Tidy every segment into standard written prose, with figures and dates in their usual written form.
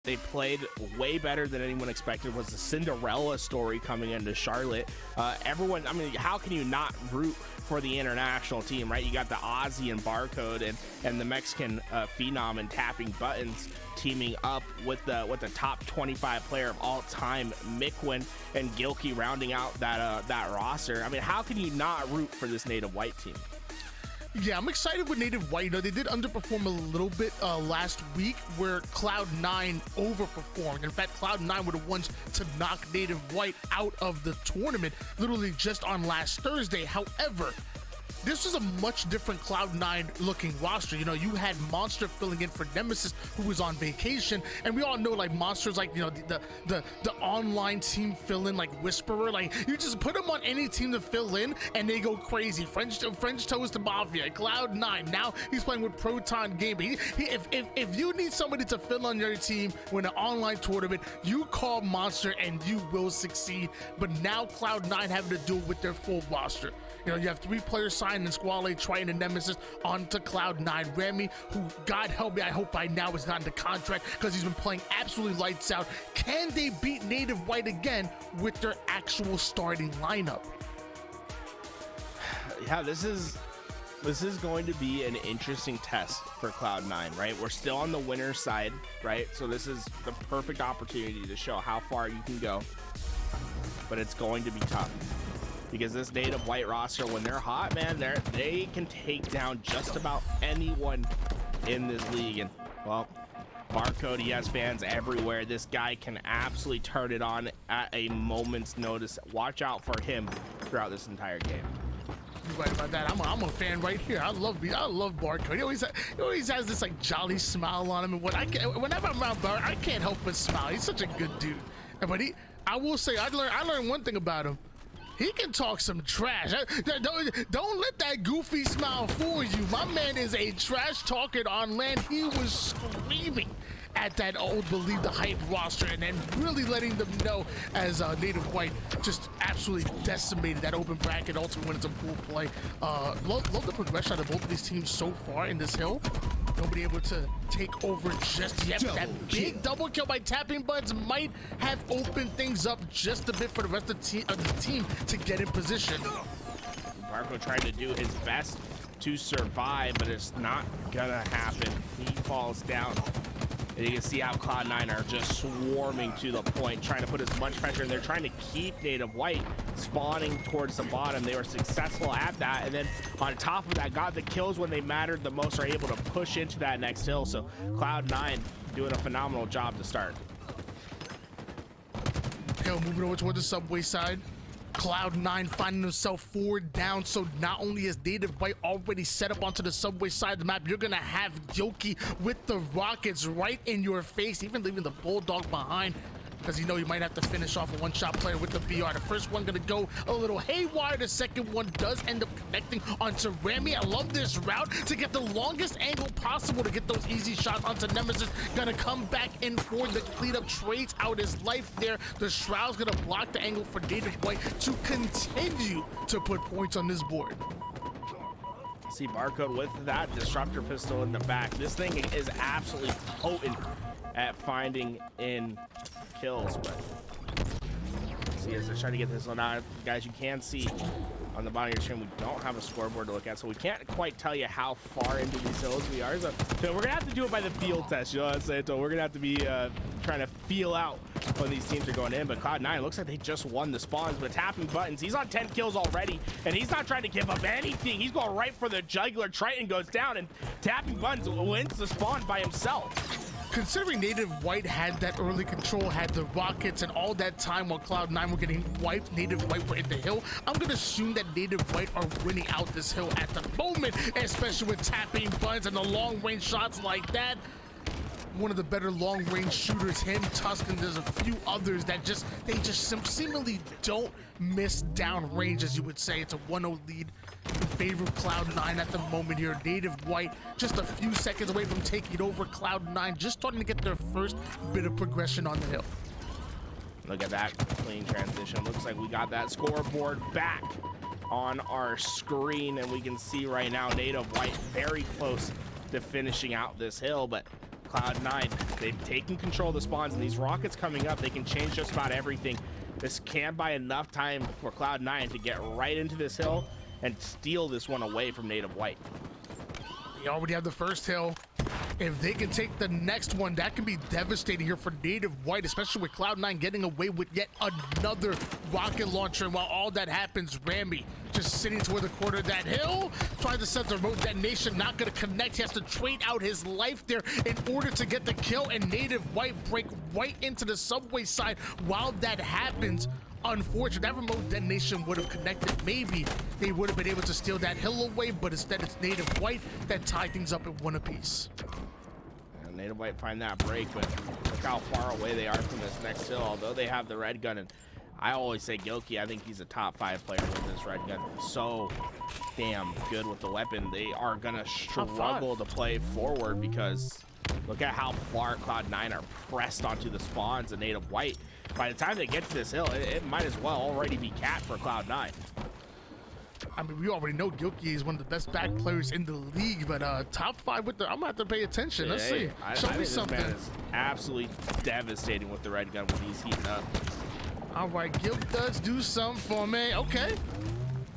They played way better than anyone expected. It was a Cinderella story coming into Charlotte. Everyone, I mean, how can you not root for the international team, right? You got the Aussie and Barcode and the Mexican phenom and tapping buttons teaming up with the top 25 player of all time, Mikwen and Gilkey, rounding out that roster. I mean, how can you not root for this native white team? Yeah, I'm excited with native white. You know, they did underperform a little bit last week, where Cloud9 overperformed. In fact, Cloud9 were the ones to knock native white out of the tournament, literally just on last Thursday. However, this was a much different Cloud9 looking roster. You know, you had Monster filling in for Nemassist, who was on vacation, and we all know, like, Monster's like, you know, the online team fill in, like Whisperer. Like, you just put them on any team to fill in and they go crazy. French Toast to Mafia, Cloud9. Now he's playing with Proton Gaming. If you need somebody to fill on your team when an online tournament, you call Monster and you will succeed. But now Cloud9 having to do it with their full roster. You know, you have 3 players signed in Squallaye, Triton, and Nemassist onto Cloud9. Rammy, who, God help me, I hope by now is not in the contract, because he's been playing absolutely lights out. Can they beat native white again with their actual starting lineup? Yeah, this is going to be an interesting test for Cloud9, right? We're still on the winner's side, right? So this is the perfect opportunity to show how far you can go, but it's going to be tough. Because this native white roster, when they're hot, man, they can take down just about anyone in this league. And, well, Barcode, he has fans everywhere. This guy can absolutely turn it on at a moment's notice. Watch out for him throughout this entire game. You're right about that. I'm a fan right here. I love Barcode. He always has this, like, jolly smile on him. And whenever I'm around Barcode, I can't help but smile. He's such a good dude. But I will say, I learned one thing about him. He can talk some trash. Don't let that goofy smile fool you. My man is a trash talker on land. He was screaming at that old Believe the Hype roster, and then really letting them know, as native white just absolutely decimated that open bracket, ultimately when it's a pool play. Love the progression out of both of these teams so far in this hill. Nobody able to take over just yet. That big double kill by tapping buds might have opened things up just a bit for the rest of the team to get in position. Barcode trying to do his best to survive, but it's not gonna happen. He falls down. And you can see how Cloud9 are just swarming to the point, trying to put as much pressure, and they're trying to keep native white spawning towards the bottom. They were successful at that, and then on top of that, got the kills when they mattered the most, are able to push into that next hill. So Cloud9 doing a phenomenal job to start. Okay, moving over toward the subway side. Cloud9 finding himself 4 down, so not only is native white already set up onto the subway side of the map, you're gonna have Gilkey with the rockets right in your face, even leaving the bulldog behind, because you know you might have to finish off a one-shot player with the BR. The first one gonna go a little haywire. The second one does end up connecting onto Rammy. I love this route to get the longest angle possible to get those easy shots onto Nemassist. Gonna come back in for the clean up, trades out his life there. The Shroud's gonna block the angle for native white to continue to put points on this board. See Barcode with that disruptor pistol in the back. This thing is absolutely potent at finding in kills, but see as they're trying to get this one out. Guys, you can see on the bottom of your screen we don't have a scoreboard to look at, so we can't quite tell you how far into these hills we are. So we're gonna have to do it by the field test, you know what I'm saying? So we're gonna have to be trying to feel out when these teams are going in. But Cloud9 looks like they just won the spawns, but tapping buttons, he's on 10 kills already, and he's not trying to give up anything. He's going right for the jugular. Triton goes down, and tapping buttons wins the spawn by himself. Considering native white had that early control, had the rockets, and all that time while Cloud9 were getting wiped, native white were in the hill, I'm gonna assume that native white are winning out this hill at the moment, especially with tapping buttons and the long range shots like that. One of the better long range shooters, him, Tuscan, there's a few others that they just seemingly don't miss down range, as you would say. It's a 1-0 lead in favor of Cloud9 at the moment here. Native white just a few seconds away from taking over. Cloud9 just starting to get their first bit of progression on the hill. Look at that clean transition. Looks like we got that scoreboard back on our screen, and we can see right now native white very close to finishing out this hill, but Cloud9, they've taken control of the spawns, and these rockets coming up, they can change just about everything. This can buy enough time for Cloud9 to get right into this hill and steal this one away from Native White. They already have the first hill. If they can take the next one, that can be devastating here for Native White, especially with Cloud9 getting away with yet another rocket launcher. And while all that happens, Rammy just sitting toward the corner of that hill, trying to set the remote detonation, not going to connect. He has to trade out his life there in order to get the kill, and Native White break right into the subway side. While that happens, unfortunate, that remote detonation would have connected. Maybe they would have been able to steal that hill away, but instead it's Native White that tied things up at one apiece. And Native White find that break, but look how far away they are from this next hill, although they have the red gun. And I always say Gilkey, I think he's a top 5 player with this red gun. So damn good with the weapon. They are gonna struggle to play forward because look at how far Cloud9 are pressed onto the spawns of Native White. By the time they get to this hill, it might as well already be cat for Cloud9. I mean, we already know Gilkey is one of the best back players in the league, but top 5 with the, I'm gonna have to pay attention. Let's see. Show me something. This man is absolutely devastating with the red gun when he's heating up. All right, Gilk does do something for me. Okay.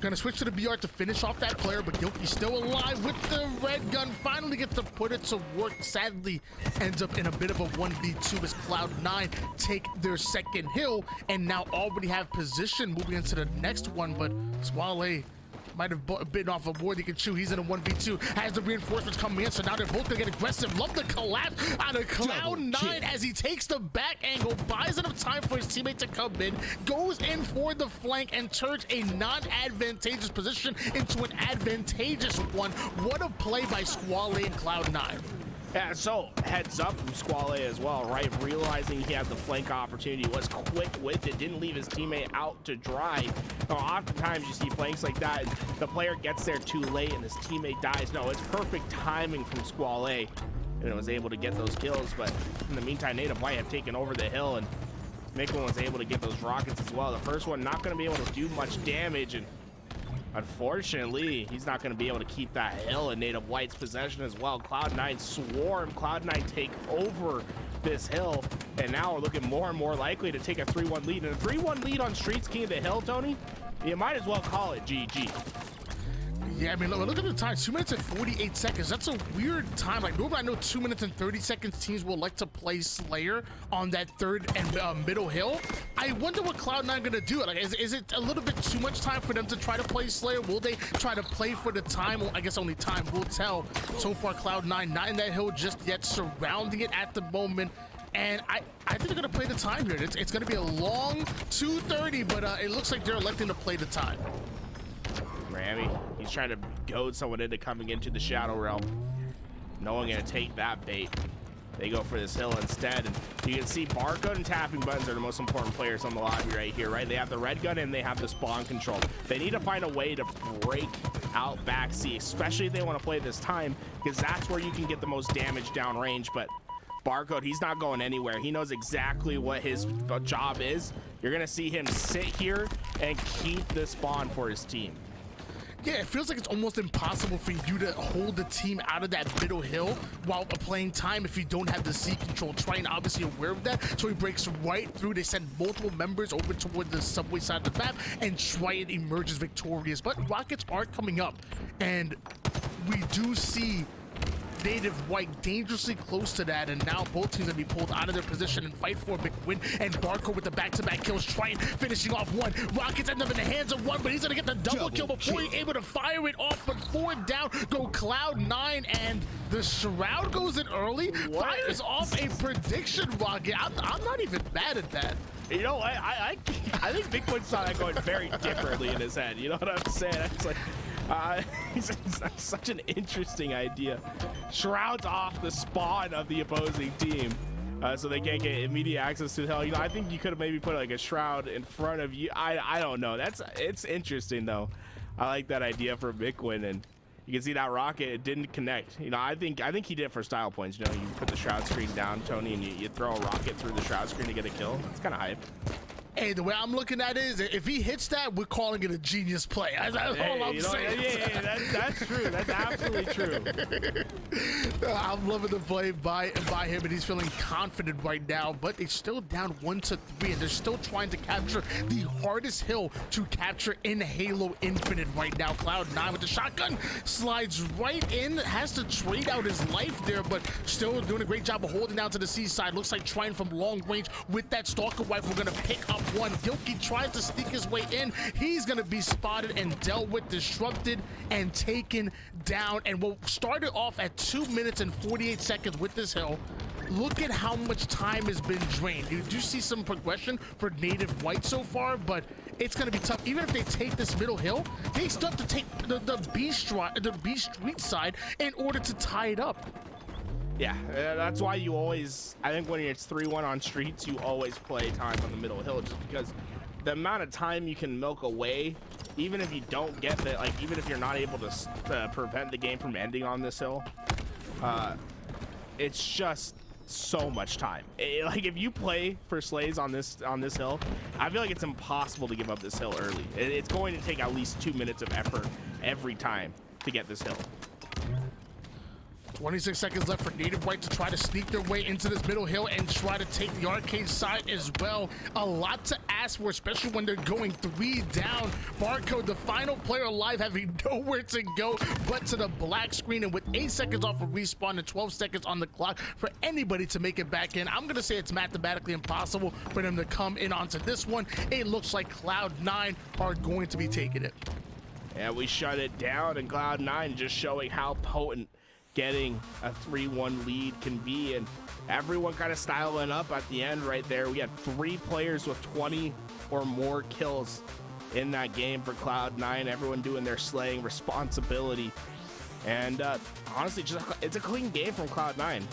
Gonna switch to the BR to finish off that player, but Gilkey's still alive with the red gun. Finally gets to put it to work. Sadly, ends up in a bit of a 1v2 as Cloud9 take their second hill and now already have position moving into the next one, but Squallaye might have bitten off a board he can chew. He's in a 1v2, has the reinforcements coming in, so now they're both gonna get aggressive. Love the collapse out of Cloud9 as he takes the back angle, buys enough time for his teammate to come in, goes in for the flank, and turns a non-advantageous position into an advantageous one. What a play by Squallaye and Cloud9. Yeah, so heads up from Squallaye as well, right? Realizing he had the flank opportunity, was quick with it, didn't leave his teammate out to dry. Now, oftentimes you see flanks like that, the player gets there too late and his teammate dies. No, it's perfect timing from Squallaye, and it was able to get those kills. But in the meantime, Native White have taken over the hill, and Mikwen was able to get those rockets as well. The first one not going to be able to do much damage, and unfortunately, he's not going to be able to keep that hill in Native White's possession as well. Cloud9 swarm. Cloud9 take over this hill, and now we're looking more and more likely to take a 3-1 lead. And a 3-1 lead on Streets King of the Hill, Tony, you might as well call it GG. Yeah, I mean, look at the time, 2 minutes and 48 seconds. That's a weird time. Like, normally I know 2 minutes and 30 seconds teams will like to play Slayer on that third and middle hill. I wonder what Cloud9 gonna do. Like, is it a little bit too much time for them to try to play Slayer? Will they try to play for the time? Well, I guess only time will tell. So far, Cloud9 not in that hill just yet, surrounding it at the moment. And I think they're gonna play the time here. It's gonna be a long 2:30, but it looks like they're electing to play the time. Rammy, he's trying to goad someone into coming into the Shadow Realm. No one gonna take that bait. They go for this hill instead, and you can see Barcode and tapping buttons are the most important players on the lobby right here, right? They have the red gun and they have the spawn control. They need to find a way to break out back C, especially if they want to play this time, because that's where you can get the most damage downrange. But Barcode, he's not going anywhere. He knows exactly what his job is. You're gonna see him sit here and keep the spawn for his team. Yeah, it feels like it's almost impossible for you to hold the team out of that middle hill while playing time if you don't have the C control. Triton obviously aware of that, so he breaks right through. They send multiple members over toward the subway side of the map, and Triton emerges victorious. But rockets aren't coming up, and we do see Native White dangerously close to that, and now both teams gonna be pulled out of their position and fight for a big win. And Barcode with the back-to-back kills, Triton finishing off one. Rockets end up in the hands of one, but he's gonna get the double kill before he's able to fire it off. But 4 down go Cloud9, and the Shroud goes in early, fires off a prediction rocket. I'm not even mad at that. You know, I think Mikwen saw that going very differently in his head. You know what I'm saying? It's like, it's such an interesting idea. Shroud's off the spawn of the opposing team, so they can't get immediate access to the hill. You know, I think you could have maybe put like a Shroud in front of you. I don't know. It's interesting though. I like that idea for Mikwen, and you can see that rocket, it didn't connect. You know, I think he did it for style points. You know, you put the Shroud screen down, Tony, and you throw a rocket through the Shroud screen to get a kill. It's kind of hype. Hey, the way I'm looking at it is, if he hits that, we're calling it a genius play. That's all I'm saying. Yeah, that's true. That's absolutely true. I'm loving the play by him, and he's feeling confident right now, but they're still down 1-3, and they're still trying to capture the hardest hill to capture in Halo Infinite right now. Cloud9 with the shotgun slides right in, has to trade out his life there, but still doing a great job of holding down to the seaside. Looks like Triton from long range with that Stalker rifle gonna pick up one. Gilkey tries to sneak his way in. He's gonna be spotted and dealt with, disrupted, and taken down. And we'll start it off at 2 minutes and 48 seconds with this hill. Look at how much time has been drained. You do see some progression for native white so far, but it's going to be tough. Even if they take this middle hill, they still have to take the B street side in order to tie it up. Yeah, that's why you always, I think when it's 3-1 on streets, you always play time on the middle hill, just because the amount of time you can milk away, even if you don't get the, like, even if you're not able to prevent the game from ending on this hill, it's just so much time. Like, if you play for Slays on this hill, I feel like it's impossible to give up this hill early. It's going to take at least 2 minutes of effort every time to get this hill. 26 seconds left for native white to try to sneak their way into this middle hill and try to take the arcade side as well. A lot to ask for, especially when they're going 3 down. Barcode, the final player alive, having nowhere to go but to the black screen, and with 8 seconds off of respawn and 12 seconds on the clock for anybody to make it back in, I'm gonna say it's mathematically impossible for them to come in onto this one. It looks like Cloud9 are going to be taking it. Yeah, we shut it down, and Cloud9 just showing how potent getting a 3-1 lead can be, and everyone kind of styling up at the end right there. We had 3 players with 20 or more kills in that game for Cloud9, everyone doing their slaying responsibility. And honestly, just it's a clean game from Cloud9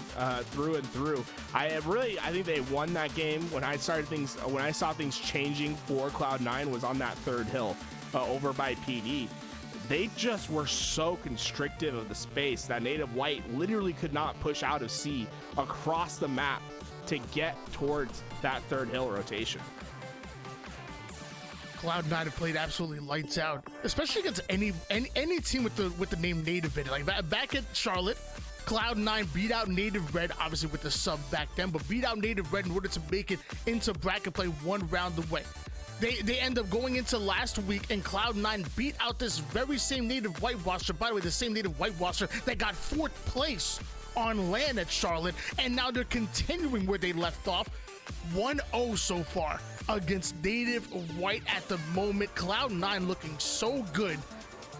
through and through. I think they won that game. When I saw things changing for Cloud9 was on that 3rd hill over by PD. They just were so constrictive of the space that native white literally could not push out of C across the map to get towards that 3rd hill rotation. Cloud9 have played absolutely lights out, especially against any team with the name native in it. Like back at Charlotte, Cloud9 beat out native red, obviously with the sub back then, but beat out native red in order to make it into bracket play 1 round away. They end up going into last week, and Cloud9 beat out this very same native white roster. By the way, the same native white roster that got 4th place on LAN at Charlotte, and now they're continuing where they left off. 1-0 so far against native white at the moment. Cloud9 looking so good.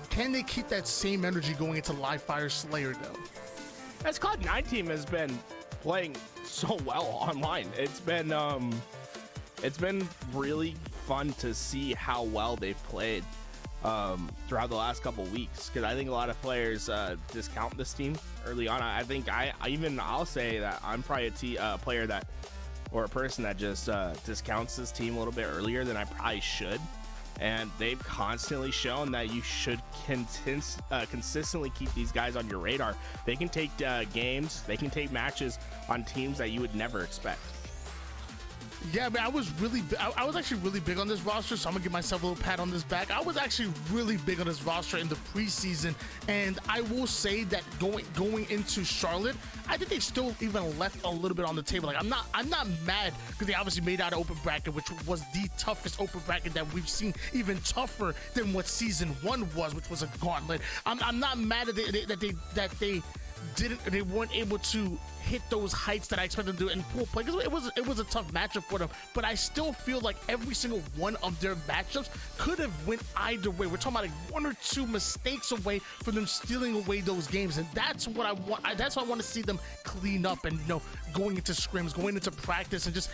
Can they keep that same energy going into Live Fire Slayer though? This Cloud9 team has been playing so well online. It's been really fun to see how well they've played throughout the last couple weeks, because I think a lot of players discount this team early on. I think I'll say that I'm probably a player that, or a person that just discounts this team a little bit earlier than I probably should. And they've constantly shown that you should consistently keep these guys on your radar. They can take games, they can take matches on teams that you would never expect. Yeah, man, I was actually really big on this roster, so I'm gonna give myself a little pat on this back. I was actually really big on this roster in the preseason, and I will say that going into Charlotte, I think they still even left a little bit on the table. Like I'm not mad, because they obviously made out an open bracket, which was the toughest open bracket that we've seen, even tougher than what season 1 was, which was a gauntlet. I'm not mad at they weren't able to hit those heights that I expected them to do in pool play, because it was a tough matchup for them. But I still feel like every single one of their matchups could have went either way. We're talking about like 1 or 2 mistakes away from them stealing away those games, and that's what I want. That's what I want to see them clean up, and going into scrims, going into practice, and just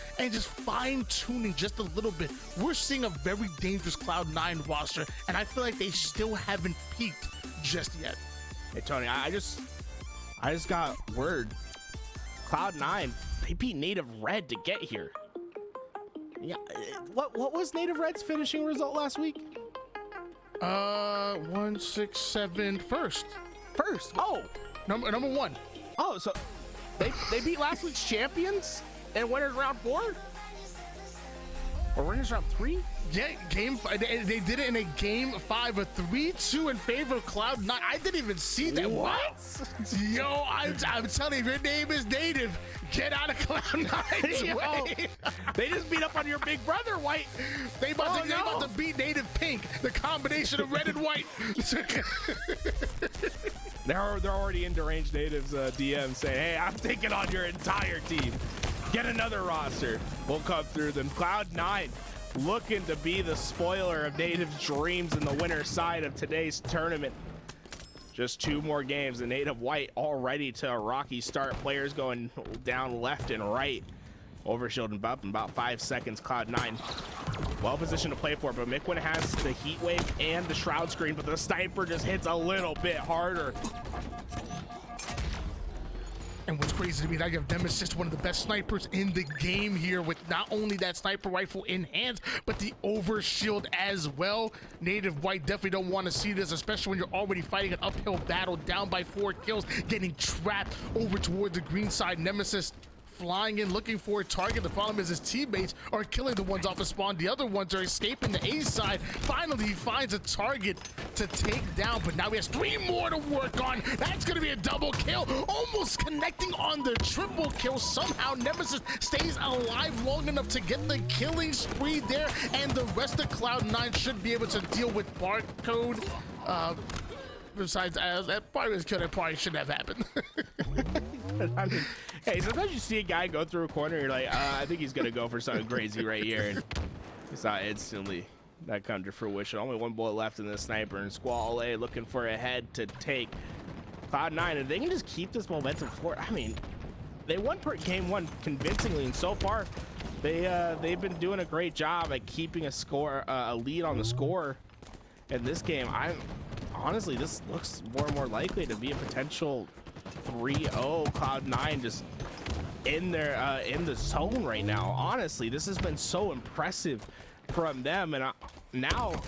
fine tuning just a little bit. We're seeing a very dangerous Cloud9 roster, and I feel like they still haven't peaked just yet. Hey Tony, I just got word. Cloud9, they beat Native Red to get here. Yeah, what was Native Red's finishing result last week? 1-6-7 first. Oh, number 1. Oh, so they beat last week's champions and went in round 4. Or we're in round 3? Yeah, they did it in a game 5, a 3-2 in favor of Cloud9. I didn't even see that. What? Yo, I'm telling you, if your name is Native, get out of Cloud9's way. They just beat up on your big brother, White. They about to beat Native Pink, the combination of red and white. They're already in Deranged Native's DM saying, hey, I'm taking on your entire team. Get another roster. We'll come through them. Cloud9 looking to be the spoiler of Native's dreams in the winner side of today's tournament. Just 2 more games and Native White already to a rocky start. Players going down left and right. Overshielding up in about 5 seconds. Cloud9 well positioned to play for it, but Mikwen has the heat wave and the shroud screen, but the sniper just hits a little bit harder. And what's crazy to me, I have Nemassist, one of the best snipers in the game here, with not only that sniper rifle in hands, but the overshield as well. Native White definitely don't want to see this, especially when you're already fighting an uphill battle, down by 4 kills, getting trapped over toward the green side. Nemassist flying in, looking for a target. The problem is his teammates are killing the ones off of spawn. The other ones are escaping the A side. Finally, he finds a target to take down, but now he has 3 more to work on. That's gonna be a double kill, almost connecting on the triple kill. Somehow Nemassist stays alive long enough to get the killing spree there, and the rest of Cloud9 should be able to deal with Barcode. Besides, that probably was kill that probably shouldn't have happened. I mean, hey, sometimes you see a guy go through a corner, you're like, I think he's gonna go for something crazy right here, and it's not instantly that come to fruition. Only 1 bullet left in the sniper, and Squallaye looking for a head to take. Cloud9, and they can just keep this momentum forward. I mean, they won game 1 convincingly, and so far they've been doing a great job at keeping a lead on the score. In this game, honestly, this looks more and more likely to be a potential 3-0. Cloud9 just in there in the zone right now. Honestly, this has been so impressive from them, and now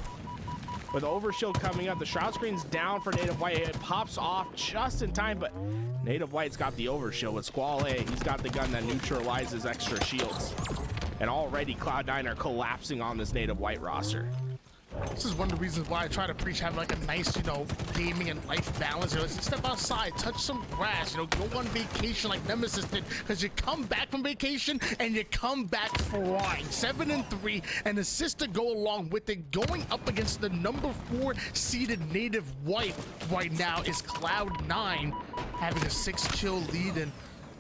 with Overshield coming up, the shroud screen's down for Native White. It pops off just in time, but Native White's got the Overshield with Squallaye. He's got the gun that neutralizes extra shields, and already Cloud9 are collapsing on this Native White roster. This is one of the reasons why I try to preach having like a nice, gaming and life balance. Let's step outside, touch some grass, go on vacation like Nemassist did, because you come back from vacation and you come back flying. 7-3, and assist to go along with it. Going up against the number 4 seeded Native White right now is Cloud9, having a 6-kill lead and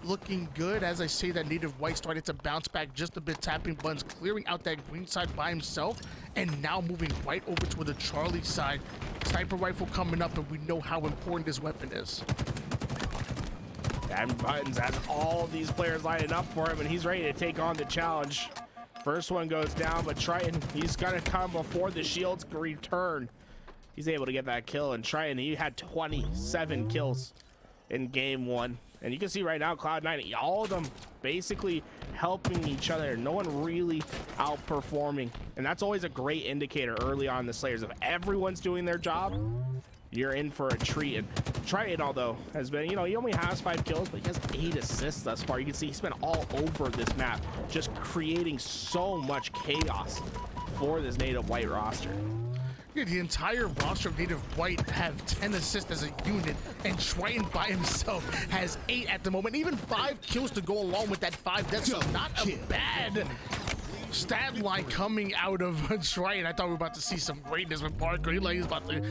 looking good. As I say that, Native White started to bounce back just a bit, tapping buttons, clearing out that green side by himself, and now moving right over to the Charlie side. Sniper rifle coming up, and we know how important this weapon is. And Buttons has all these players lining up for him, and he's ready to take on the challenge. First one goes down, but Triton, he's gonna come before the shields return. He's able to get that kill, and Triton, he had 27 kills in game 1. And you can see right now, Cloud9, all of them basically helping each other. No one really outperforming. And that's always a great indicator early on in the Slayers. If everyone's doing their job, you're in for a treat. And Triton, although, has been, he only has 5 kills, but he has 8 assists thus far. You can see he's been all over this map, just creating so much chaos for this Native White roster. The entire roster of Native White have 10 assists as a unit, and Triton by himself has 8 at the moment. Even 5 kills to go along with that 5 deaths, so not a bad stat line coming out of Triton. I thought we were about to see some greatness with Barcode. He's about to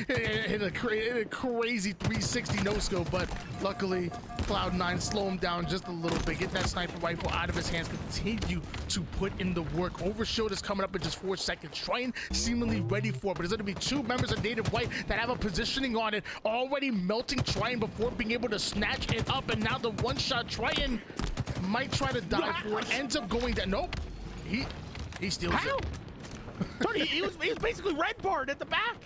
hit a crazy 360 no-scope, but luckily Cloud9 slow him down just a little bit, get that sniper rifle out of his hands, continue to put in the work. Overshield is coming up in just 4 seconds. Triton seemingly ready for it, but there's going to be 2 members of Native White that have a positioning on it, already melting Triton before being able to snatch it up, and now the one-shot Triton might try to dive for it, ends up going down. Nope. He steals it. Tony, he was basically red barred at the back.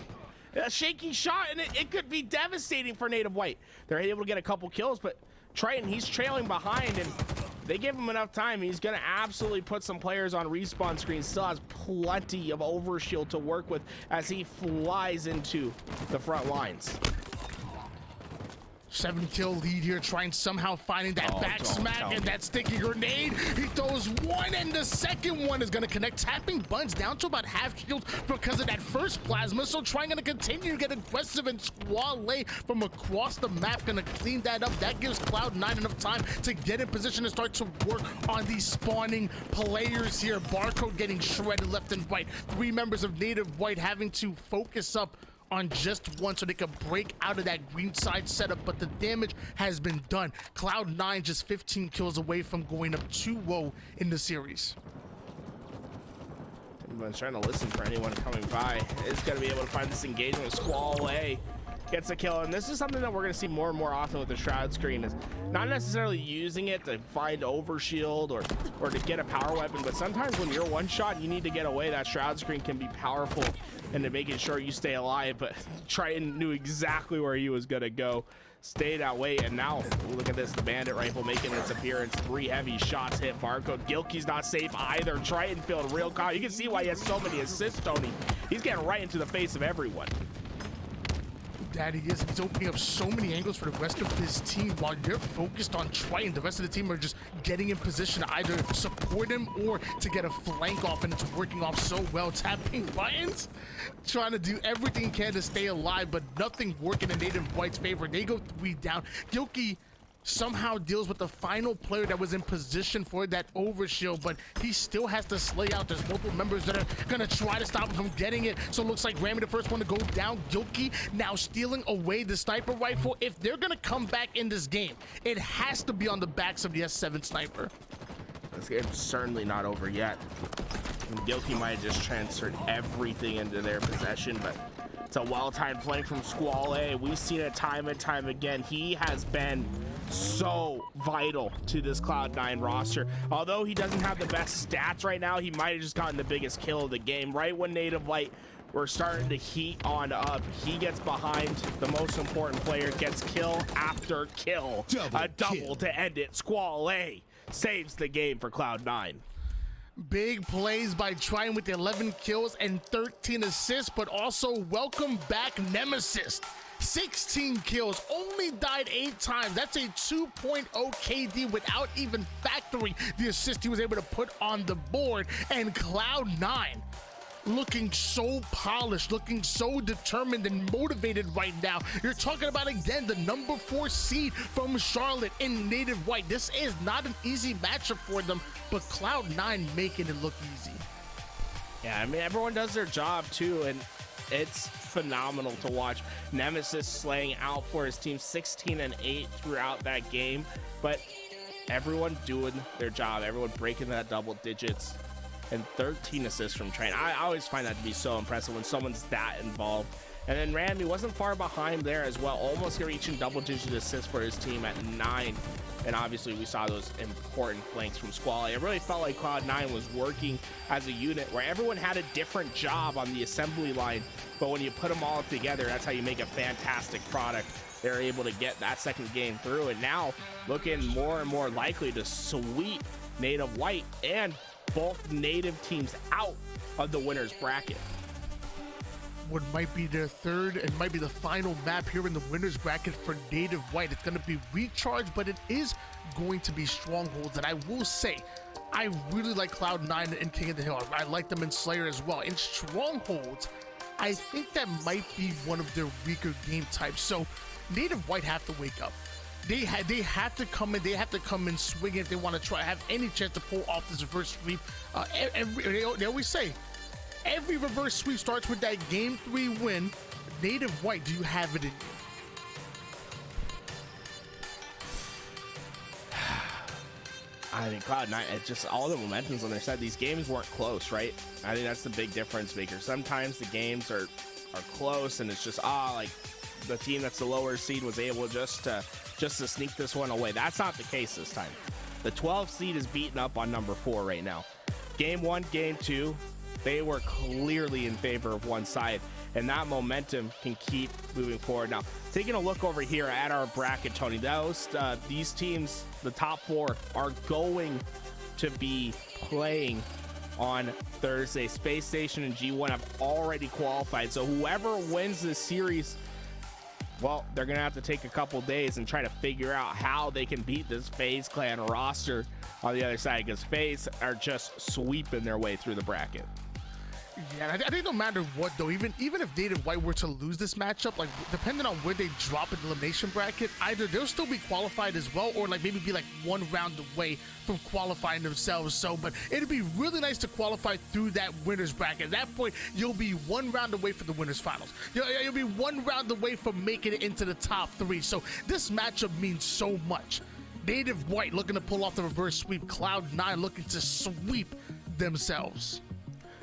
A shaky shot, and it could be devastating for Native White. They're able to get a couple kills, but Triton, he's trailing behind, and they give him enough time. He's going to absolutely put some players on respawn screens. Still has plenty of overshield to work with as he flies into the front lines. 7-kill lead here, trying somehow finding that back smack and that sticky grenade. He throws one, and the second one is going to connect, tapping Buns down to about half shield because of that first plasma. So trying to continue to get aggressive, and Squallaye from across the map going to clean that up. That gives Cloud9 enough time to get in position and start to work on these spawning players here. Barcode getting shredded left and right. 3 members of Native White having to focus up on just one so they could break out of that green side setup, but the damage has been done. Cloud9 just 15 kills away from going up 2-0 in the series. Everyone's trying to listen for anyone coming by. It's going to be able to find this engagement with Squallaye. Gets a kill, and this is something that we're going to see more and more often with the Shroud screen, is not necessarily using it to find overshield or to get a power weapon, but sometimes when you're one shot, you need to get away. That Shroud screen can be powerful into making sure you stay alive, but Triton knew exactly where he was going to go, stayed that way, and now look at this, the bandit rifle making its appearance. 3 heavy shots hit Barcode. Gilkey's not safe either. Triton feeling real calm. You can see why he has so many assists, Tony. He's getting right into the face of everyone. That he is. He's opening up so many angles for the rest of his team while they're focused on Triton. The rest of the team are just getting in position to either support him or to get a flank off, and it's working off so well. Tapping buttons, trying to do everything he can to stay alive, but nothing working in Native White's favor. They go 3 down. Gilkey somehow deals with the final player that was in position for that overshield, but he still has to slay out. There's multiple members that are gonna try to stop him from getting it. So it looks like Rammy the first one to go down. Gilkey now stealing away the sniper rifle. If they're gonna come back in this game, it has to be on the backs of the S7 sniper. This game's certainly not over yet. And Gilkey might have just transferred everything into their possession, but it's a well-timed flank from Squallaye. We've seen it time and time again. He has been so vital to this Cloud9 roster. Although he doesn't have the best stats right now, he might have just gotten the biggest kill of the game. Right when Native White were starting to heat on up, he gets behind the most important player, gets kill after kill. A double to end it. Squallaye saves the game for Cloud9. Big plays by Triton with 11 kills and 13 assists, but also welcome back Nemassist. 16 kills, only died 8 times. That's a 2.0 KD without even factoring the assist he was able to put on the board. And Cloud9 looking so polished, looking so determined and motivated right now. You're talking about, again, the number 4 seed from Charlotte in Native White. This is not an easy matchup for them, but Cloud9 making it look easy. Yeah, I mean, everyone does their job too, and it's phenomenal to watch. Nemassist slaying out for his team, 16-8 throughout that game, but everyone doing their job, everyone breaking that double digits, and 13 assists from Triton. I always find that to be so impressive when someone's that involved. And then Rammy wasn't far behind there as well, almost reaching double-digit assists for his team at 9. And obviously we saw those important flanks from Squallaye. It really felt like Cloud9 was working as a unit where everyone had a different job on the assembly line, but when you put them all together, that's how you make a fantastic product. They're able to get that second game through, and now looking more and more likely to sweep Native White and both Native teams out of the winner's bracket. What might be their third and might be the final map here in the winner's bracket for Native White. It's going to be Recharge, but it is going to be Strongholds. And I will say, I really like Cloud9 and King of the Hill. I like them in Slayer as well. In Strongholds, I think that might be one of their weaker game types. So Native White have to wake up. They have to come in. They have to come in swinging if they want to try have any chance to pull off this reverse sweep. They always say, every reverse sweep starts with that game 3 win. Native White, do you have it in you? I think Cloud9, it's just all the momentum's on their side. These games weren't close, right? I think that's the big difference maker. Sometimes the games are close and it's just, like the team that's the lower seed was able just to sneak this one away. That's not the case this time. The 12th seed is beaten up on number 4 right now. Game 1, game 2, they were clearly in favor of one side, and that momentum can keep moving forward. Now, taking a look over here at our bracket, Tony, these teams, the top 4, are going to be playing on Thursday. Space Station and G1 have already qualified, so whoever wins this series well, they're gonna have to take a couple days and try to figure out how they can beat this FaZe clan roster on the other side, because FaZe are just sweeping their way through the bracket. Yeah, I think no matter what though, even if Native White were to lose this matchup, like depending on where they drop in the elimination bracket, either they'll still be qualified as well, or like maybe be like one round away from qualifying themselves. So, but it'd be really nice to qualify through that winners bracket. At that point, you'll be one round away from the winners finals. You'll be one round away from making it into the top 3. So this matchup means so much. Native White looking to pull off the reverse sweep. Cloud9 looking to sweep themselves.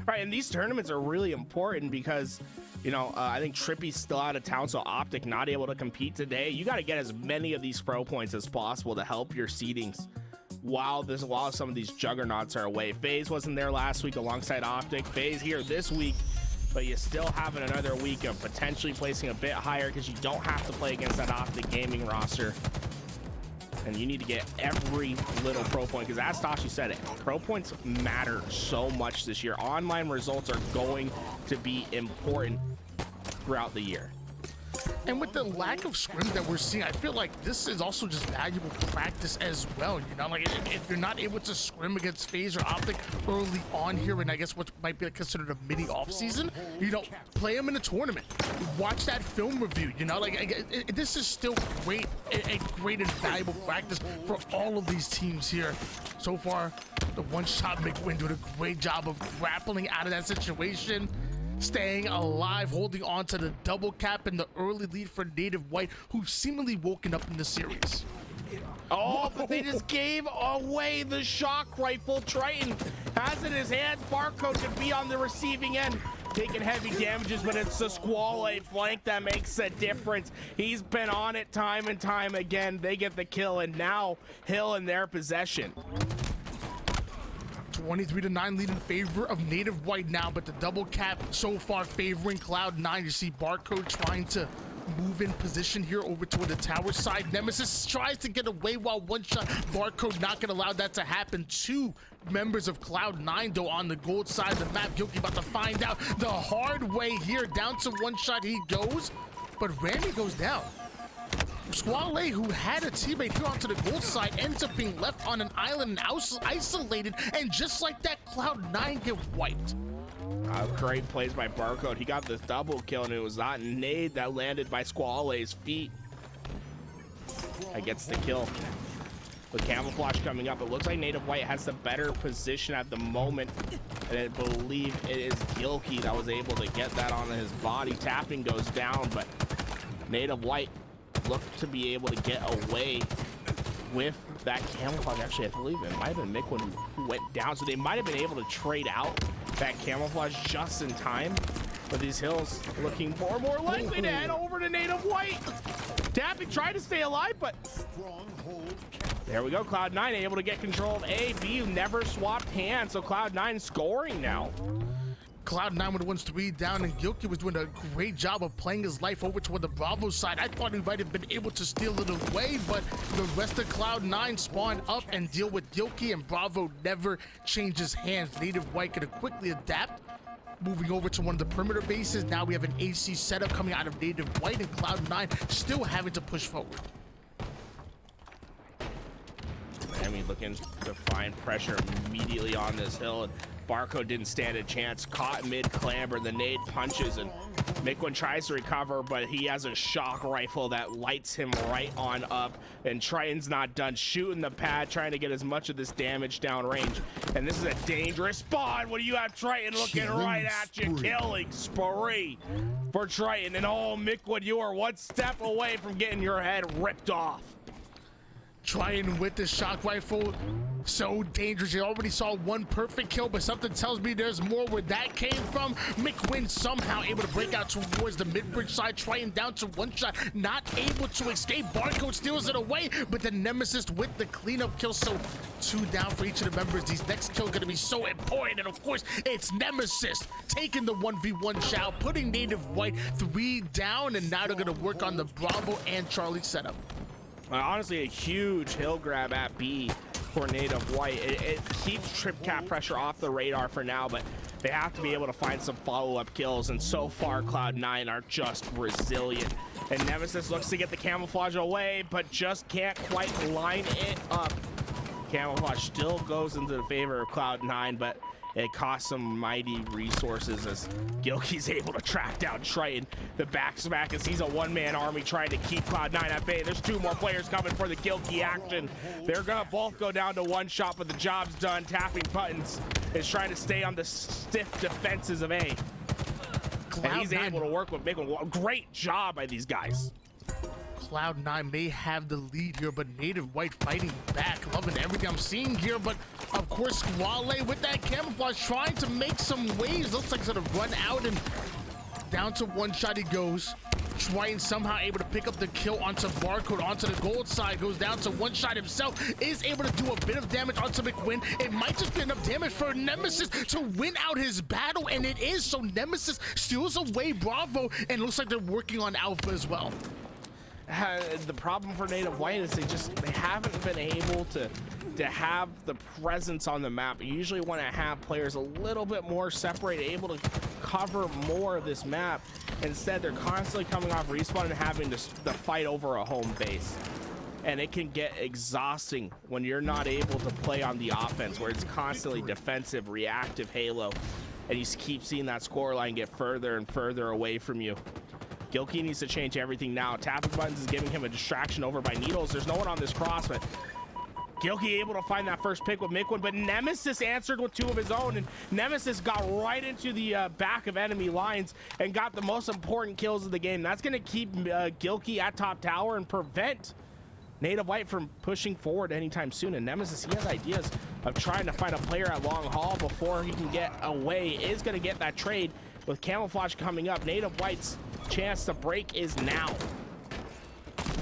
Right, and these tournaments are really important because, you know, I think Trippy's still out of town, so Optic not able to compete today. You got to get as many of these pro points as possible to help your seedings while some of these juggernauts are away. FaZe wasn't there last week alongside Optic. FaZe here this week, but you still have another week of potentially placing a bit higher because you don't have to play against that Optic gaming roster. And you need to get every little pro point, because as Tashi said it, pro points matter so much this year. Online results are going to be important throughout the year. And with the lack of scrims that we're seeing, I feel like this is also just valuable practice as well. You know, like if you're not able to scrim against FaZe or Optic early on here, and I guess what might be considered a mini off season, you know, play them in a tournament, watch that film review. You know, like this is still great, a great and valuable practice for all of these teams here. So far, the one-shot Mikwen doing a great job of grappling out of that situation, staying alive, holding on to the double cap and the early lead for Native White, who've seemingly woken up in the series. Oh, but they just gave away the shock rifle. Triton has it in his hands. Barcode could be on the receiving end, taking heavy damages, but it's the Squallaye flank that makes a difference. He's been on it time and time again. They get the kill, and now Hill in their possession. 23-9 lead in favor of Native White now, but the double cap so far favoring Cloud9. You see Barcode trying to move in position here over toward the tower side. Nemassist tries to get away while one shot. Barcode not gonna allow that to happen. 2 members of Cloud9 though on the gold side of the map. Gilkey about to find out the hard way here. Down to one shot he goes, but Rammy goes down. Squallaye, who had a teammate here onto the gold side, ends up being left on an island and isolated, and just like that, Cloud9 get wiped. Great plays by Barcode. He got this double kill, and it was that nade that landed by Squallaye's feet that gets the kill. With camouflage coming up, it looks like Native White has the better position at the moment, and I believe it is Gilkey that was able to get that on his body. Tapping goes down, but Native White looked to be able to get away with that camouflage. Actually, I believe it might have been Mikwen who went down, so they might have been able to trade out that camouflage just in time. But these hills looking more and more likely to head over to Native White. Tapping tried to stay alive, but there we go. Cloud9 able to get control of A. B never swapped hands, so Cloud9 scoring now. Cloud9 with the 1-3 down, and Gilkey was doing a great job of playing his life over toward the Bravo side. I thought he might have been able to steal it away, but the rest of Cloud9 spawn up and deal with Gilkey, and Bravo never changes hands. Native White could quickly adapt, moving over to one of the perimeter bases. Now we have an AC setup coming out of Native White, and Cloud9 still having to push forward. Rammy looking to find pressure immediately on this hill, and Barcode didn't stand a chance. Caught mid-clamber, the nade punches, and Mikwen tries to recover, but he has a shock rifle that lights him right on up, and Triton's not done shooting the pad, trying to get as much of this damage downrange. And this is a dangerous spawn. What do you have, Triton looking right at you? Killing spree for Triton. And oh, Mikwen, you are one step away from getting your head ripped off. Triton with the shock rifle, so dangerous. You already saw one perfect kill, but something tells me there's more where that came from. Mikwen somehow able to break out towards the mid-bridge side. Triton down to one shot, not able to escape. Barcode steals it away, but the Nemassist with the cleanup kill. So 2 down for each of the members. These next kills going to be so important, and of course it's Nemassist taking the 1v1 shot, putting Native White 3 down, and now they're going to work on the Bravo and Charlie setup. Honestly, a huge hill grab at B for Native White. It keeps trip cap pressure off the radar for now, but they have to be able to find some follow-up kills, and so far Cloud9 are just resilient. And Nemassist looks to get the camouflage away, but just can't quite line it up. Camouflage still goes into the favor of Cloud9, but it costs some mighty resources as Gilkey's able to track down Triton. The back smack as he's a one-man army trying to keep Cloud9 at bay. There's two more players coming for the Gilkey action. They're gonna both go down to one shot, but the job's done. Tapping buttons is trying to stay on the stiff defenses of A. And he's able to work with Mikwen. Great job by these guys. Cloud9 may have the lead here, but Native White fighting back. Loving everything I'm seeing here, but of course Squallaye with that camouflage trying to make some waves. Looks like he's gonna run out, and down to one shot he goes. Triton somehow able to pick up the kill onto Barcode, onto the gold side, goes down to one shot himself, is able to do a bit of damage onto Mikwen. It might just be enough damage for Nemassist to win out his battle, and it is. So Nemassist steals away Bravo, and looks like they're working on Alpha as well. The problem for Native White is they haven't been able to have the presence on the map. You usually want to have players a little bit more separated, able to cover more of this map. Instead, they're constantly coming off respawn and having to fight over a home base. And it can get exhausting when you're not able to play on the offense, where it's constantly defensive, reactive Halo, and you keep seeing that scoreline get further and further away from you. Gilkey needs to change everything now. Tapping buttons is giving him a distraction over by Needles. There's no one on this cross, but Gilkey able to find that first pick with Mikwen, but Nemassist answered with two of his own, and Nemassist got right into the back of enemy lines and got the most important kills of the game. That's going to keep Gilkey at top tower and prevent Native White from pushing forward anytime soon. And Nemassist, he has ideas of trying to find a player at long haul before he can get away. Is going to get that trade with camouflage coming up. Native White's chance to break is now.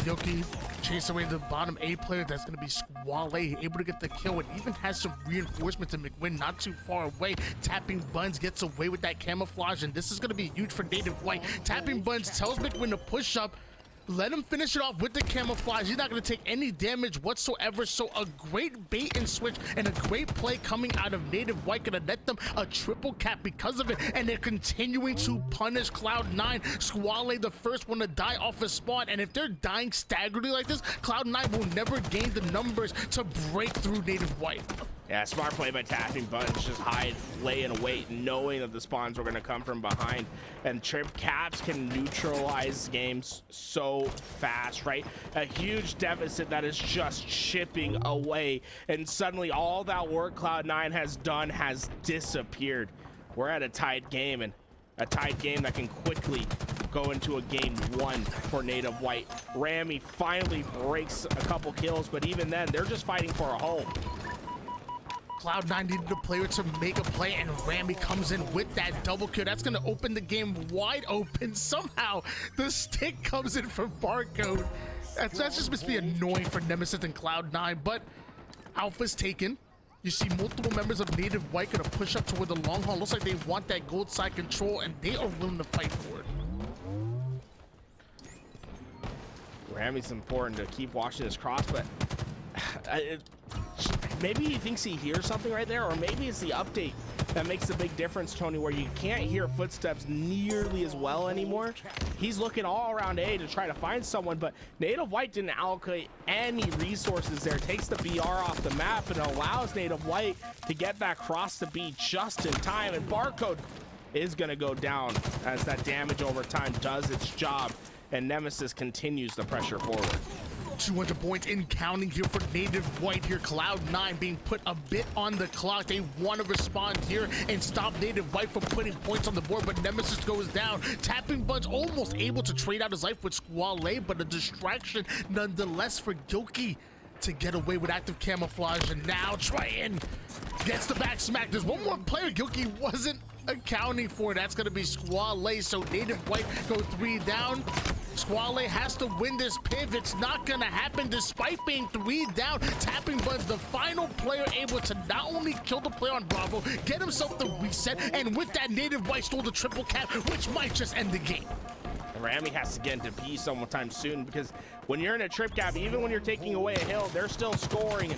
Gilkey chase away the bottom A player. That's going to be Squallaye, able to get the kill, and even has some reinforcements in Mikwen not too far away. Tapping Buns gets away with that camouflage, and this is going to be huge for Native White. Tapping Buns tells Mikwen to push up, let him finish it off with the camouflage. He's not going to take any damage whatsoever. So a great bait and switch and a great play coming out of Native White, going to net them a triple cap because of it. And they're continuing to punish Cloud9. Squallaye, the first one to die off a spawn. And if they're dying staggeringly like this, Cloud9 will never gain the numbers to break through Native White. Yeah, smart play by Tapping Buttons. Just hide, lay in wait, knowing that the spawns were going to come from behind. And trip caps can neutralize games so fast, right? A huge deficit that is just chipping away. And suddenly all that work Cloud9 has done has disappeared. We're at a tied game, and a tied game that can quickly go into a game one for Native White. Rammy finally breaks a couple kills, but even then, they're just fighting for a home. Cloud9 needed a player to make a play, and Rammy comes in with that double kill. That's going to open the game wide open. Somehow, the stick comes in for Barcode. That's just must be annoying for Nemassist and Cloud9, but Alpha's taken. You see multiple members of Native White going to push up toward the long haul. Looks like they want that gold side control, and they are willing to fight for it. Rammy's important to keep watching this cross, but maybe he thinks he hears something right there, or maybe it's the update that makes the big difference, Tony, where you can't hear footsteps nearly as well anymore. He's looking all around A to try to find someone, but Native White didn't allocate any resources there. Takes the BR off the map and allows Native White to get that cross to B just in time, and Barcode is going to go down as that damage over time does its job, and Nemassist continues the pressure forward. 200 points in counting here for Native White here. Cloud9 being put a bit on the clock. They want to respond here and stop Native White from putting points on the board, but Nemassist goes down. Tapping Buns almost able to trade out his life with Squallaye, but a distraction nonetheless for Gilkey to get away with active camouflage. And now Triton gets the back smack. There's one more player Gilkey wasn't accounting for. That's going to be Squallaye. So Native White go 3 down. Squallaye has to win this piv. It's not going to happen despite being 3 down. Tapping Buns, the final player, able to not only kill the player on Bravo, get himself the reset, and with that, Native White stole the triple cap, which might just end the game. Rammy has to get into B sometime soon, because when you're in a trip cap, even when you're taking away a hill, they're still scoring.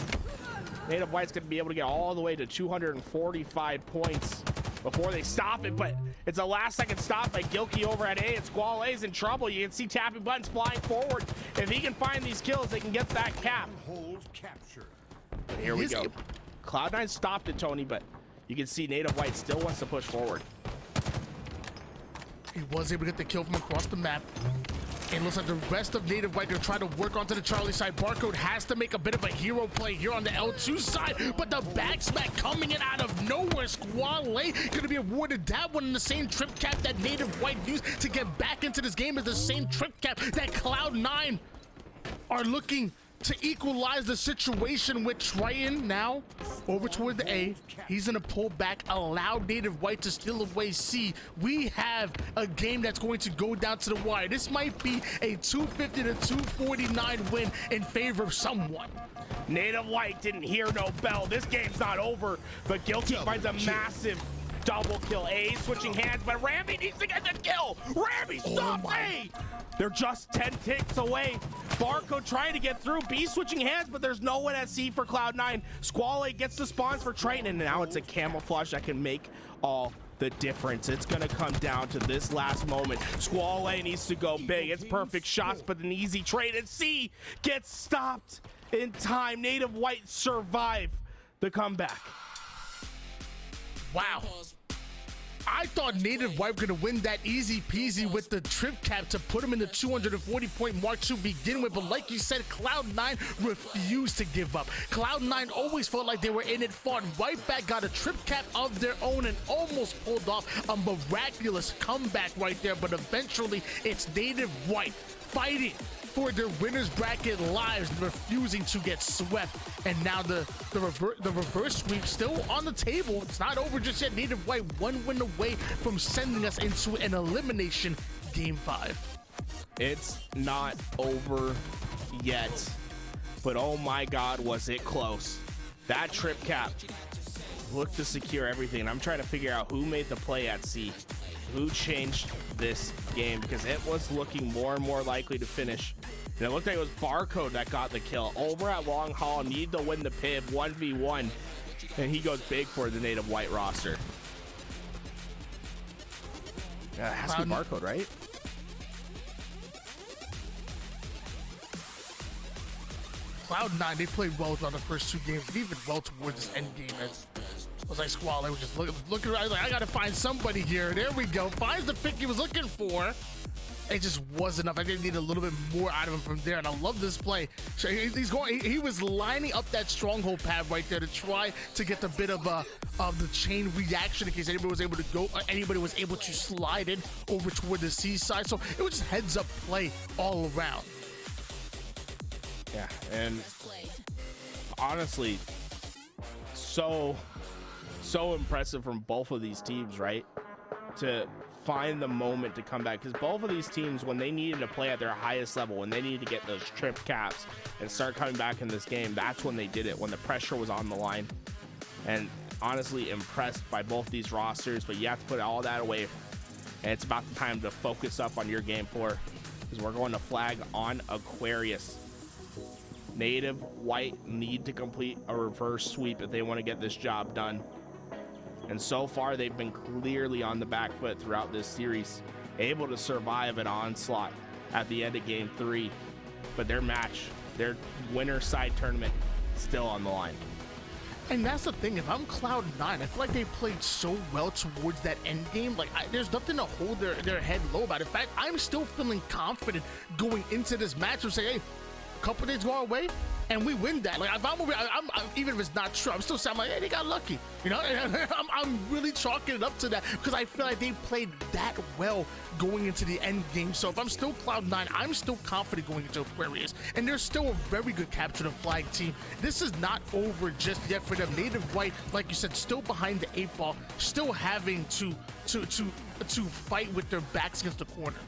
And Native White's going to be able to get all the way to 245 points before they stop it, but it's a last-second stop by Gilkey over at A, and Squallay's in trouble. You can see tapping buttons flying forward. If he can find these kills, they can get that cap. Here we go. Cloud9 stopped it, Tony, but you can see Native White still wants to push forward. He was able to get the kill from across the map. And looks like the rest of Native White gonna try to work onto the Charlie side. Barcode has to make a bit of a hero play here on the L2 side, but the back smack coming in out of nowhere. Squallaye gonna be awarded that one in the same trip cap that Native White used to get back into this game, is the same trip cap that Cloud9 are looking to equalize the situation with Triton now over toward the A. He's gonna pull back, allow Native White to steal away C. We have a game that's going to go down to the wire. This might be a 250 to 249 win in favor of someone. Native White didn't hear no bell. This game's not over, but Gilkey finds a massive double kill. A switching hands, but Rammy needs to get the kill. Rammy, stop A! They're just 10 ticks away. Barcode trying to get through. B switching hands, but there's no one at C for Cloud9. Squallaye gets the spawns for Triton, and now it's a camouflage that can make all the difference. It's gonna come down to this last moment. Squallaye needs to go big. It's perfect shots, but an easy trade, and C gets stopped in time. Native White survive the comeback. Wow. I thought Native White were gonna win that easy peasy with the trip cap to put him in the 240 point mark to begin with, but like you said, Cloud9 refused to give up. Cloud9 always felt like they were in it, fought right back, got a trip cap of their own, and almost pulled off a miraculous comeback right there, but eventually it's Native White fighting for their winners bracket lives, refusing to get swept. And now the reverse sweep still on the table. It's not over just yet. Native White one win away from sending us into an elimination game 5. It's not over yet, but oh my God, was it close. That trip cap looked to secure everything. I'm trying to figure out who made the play at C, who changed this game, because it was looking more and more likely to finish. And it looked like it was Barcode that got the kill. Over at Long Haul, need to win the PIV 1v1, and he goes big for the Native White roster. It has to be Barcode, right? Cloud9, they played well throughout the first 2 games, and even well towards this end game. As I was like, Squallaye was just looking around, like, I gotta find somebody here. There we go. Finds the pick he was looking for. It just wasn't enough. I didn't need a little bit more out of him from there, and I love this play. So he was lining up that stronghold pad right there to try to get a bit of the chain reaction in case anybody was able to anybody was able to slide it over toward the C side. So it was just heads up play all around. Yeah, and honestly, so impressive from both of these teams, right? To find the moment to come back, because both of these teams, when they needed to play at their highest level, when they needed to get those trip caps and start coming back in this game, that's when they did it, when the pressure was on the line. And honestly, impressed by both these rosters, but you have to put all that away, and it's about the time to focus up on your game 4, because we're going to flag on Aquarius. Native White need to complete a reverse sweep if they want to get this job done. And so far, they've been clearly on the back foot throughout this series, able to survive an onslaught at the end of game 3. But their match, their winner side tournament, still on the line. And that's the thing, if I'm Cloud9, I feel like they played so well towards that end game. Like, there's nothing to hold their head low about. In fact, I'm still feeling confident going into this match and say, hey, a couple days go our way and we win that. Like, if I'm even if it's not true, I'm still saying, like, hey, they got lucky, you know. I'm really chalking it up to that, because I feel like they played that well going into the end game. So if I'm still Cloud9, I'm still confident going into Aquarius, and there's still a very good capture the flag team. This is not over just yet for them. Native White, like you said, still behind the 8 ball, still having to fight with their backs against the corner.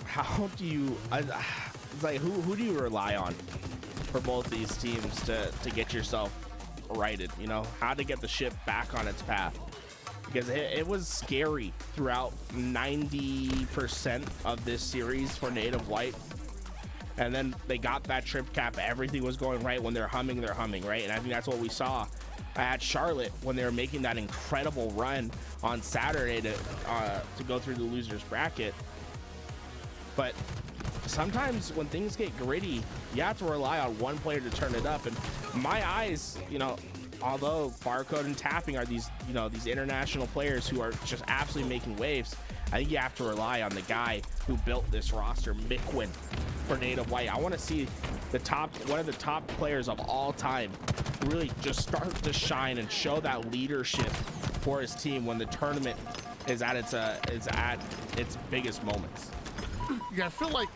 How do you, it's like, who do you rely on for both these teams to get yourself righted? You know, how to get the ship back on its path? Because it was scary throughout 90% of this series for Native White. And then they got that trip cap. Everything was going right. When they're humming, right? And I think that's what we saw at Charlotte when they were making that incredible run on Saturday to go through the losers bracket. But sometimes when things get gritty, you have to rely on one player to turn it up. And my eyes, you know, although Barcode and Tapping are these, you know, these international players who are just absolutely making waves, I think you have to rely on the guy who built this roster, Mikwen, for Native White. I want to see one of the top players of all time really just start to shine and show that leadership for his team when the tournament is at its biggest moments. Yeah, I feel like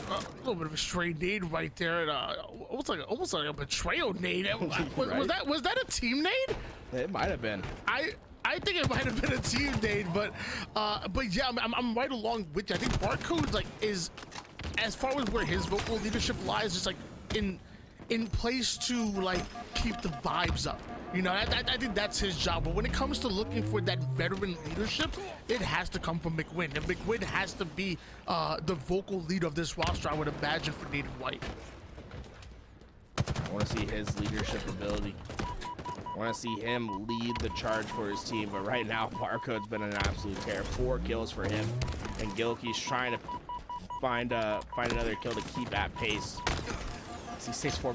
a little bit of a stray nade right there, and almost like a betrayal nade. Right? Was that a team nade? It might have been. I think it might have been a team nade, but yeah, I'm right along with you. I think Barcode is, as far as where his vocal leadership lies, just like in place to like keep the vibes up. You know, I think that's his job. But when it comes to looking for that veteran leadership, it has to come from Mikwen. And Mikwen has to be the vocal leader of this roster, I would imagine, for Native White. I want to see his leadership ability. I want to see him lead the charge for his team. But right now, Barcode's been an absolute terror. 4 kills for him. And Gilkey's trying to find another kill to keep at pace. He stays 4,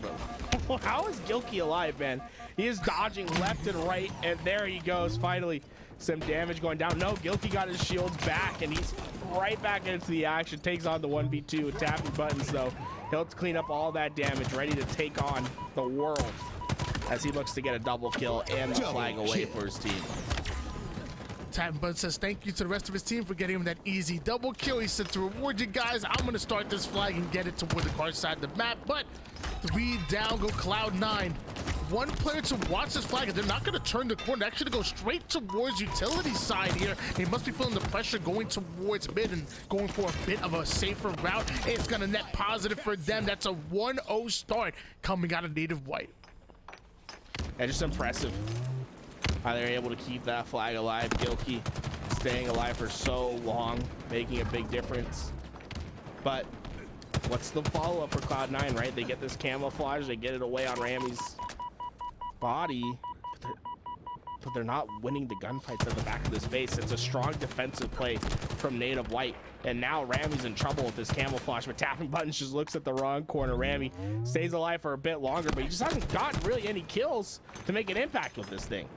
but how is Gilkey alive, man? He is dodging left and right, and there he goes. Finally, some damage going down. No, Gilkey got his shields back, and he's right back into the action. Takes on the 1v2 with tapping buttons, though. He'll clean up all that damage, ready to take on the world as he looks to get a double kill and the flag away for his team. Tapping Button says thank you to the rest of his team for getting him that easy double kill. He said to reward you guys, I'm going to start this flag and get it toward the car side of the map. But 3 down go Cloud9. One player to watch this flag, and they're not going to turn the corner. They're actually go straight towards utility side here. They must be feeling the pressure going towards mid and going for a bit of a safer route. It's going to net positive for them. That's a 1-0 start coming out of Native White. Yeah, just impressive how they're able to keep that flag alive. Gilkey staying alive for so long, making a big difference. But what's the follow-up for Cloud9, right? They get this camouflage, they get it away on Rammy's body, but they're not winning the gunfights at the back of this base. It's a strong defensive play from Native White, and now Rammy's in trouble with this camouflage, but Tapping Buttons just looks at the wrong corner. Rammy stays alive for a bit longer, but he just hasn't gotten really any kills to make an impact with this thing.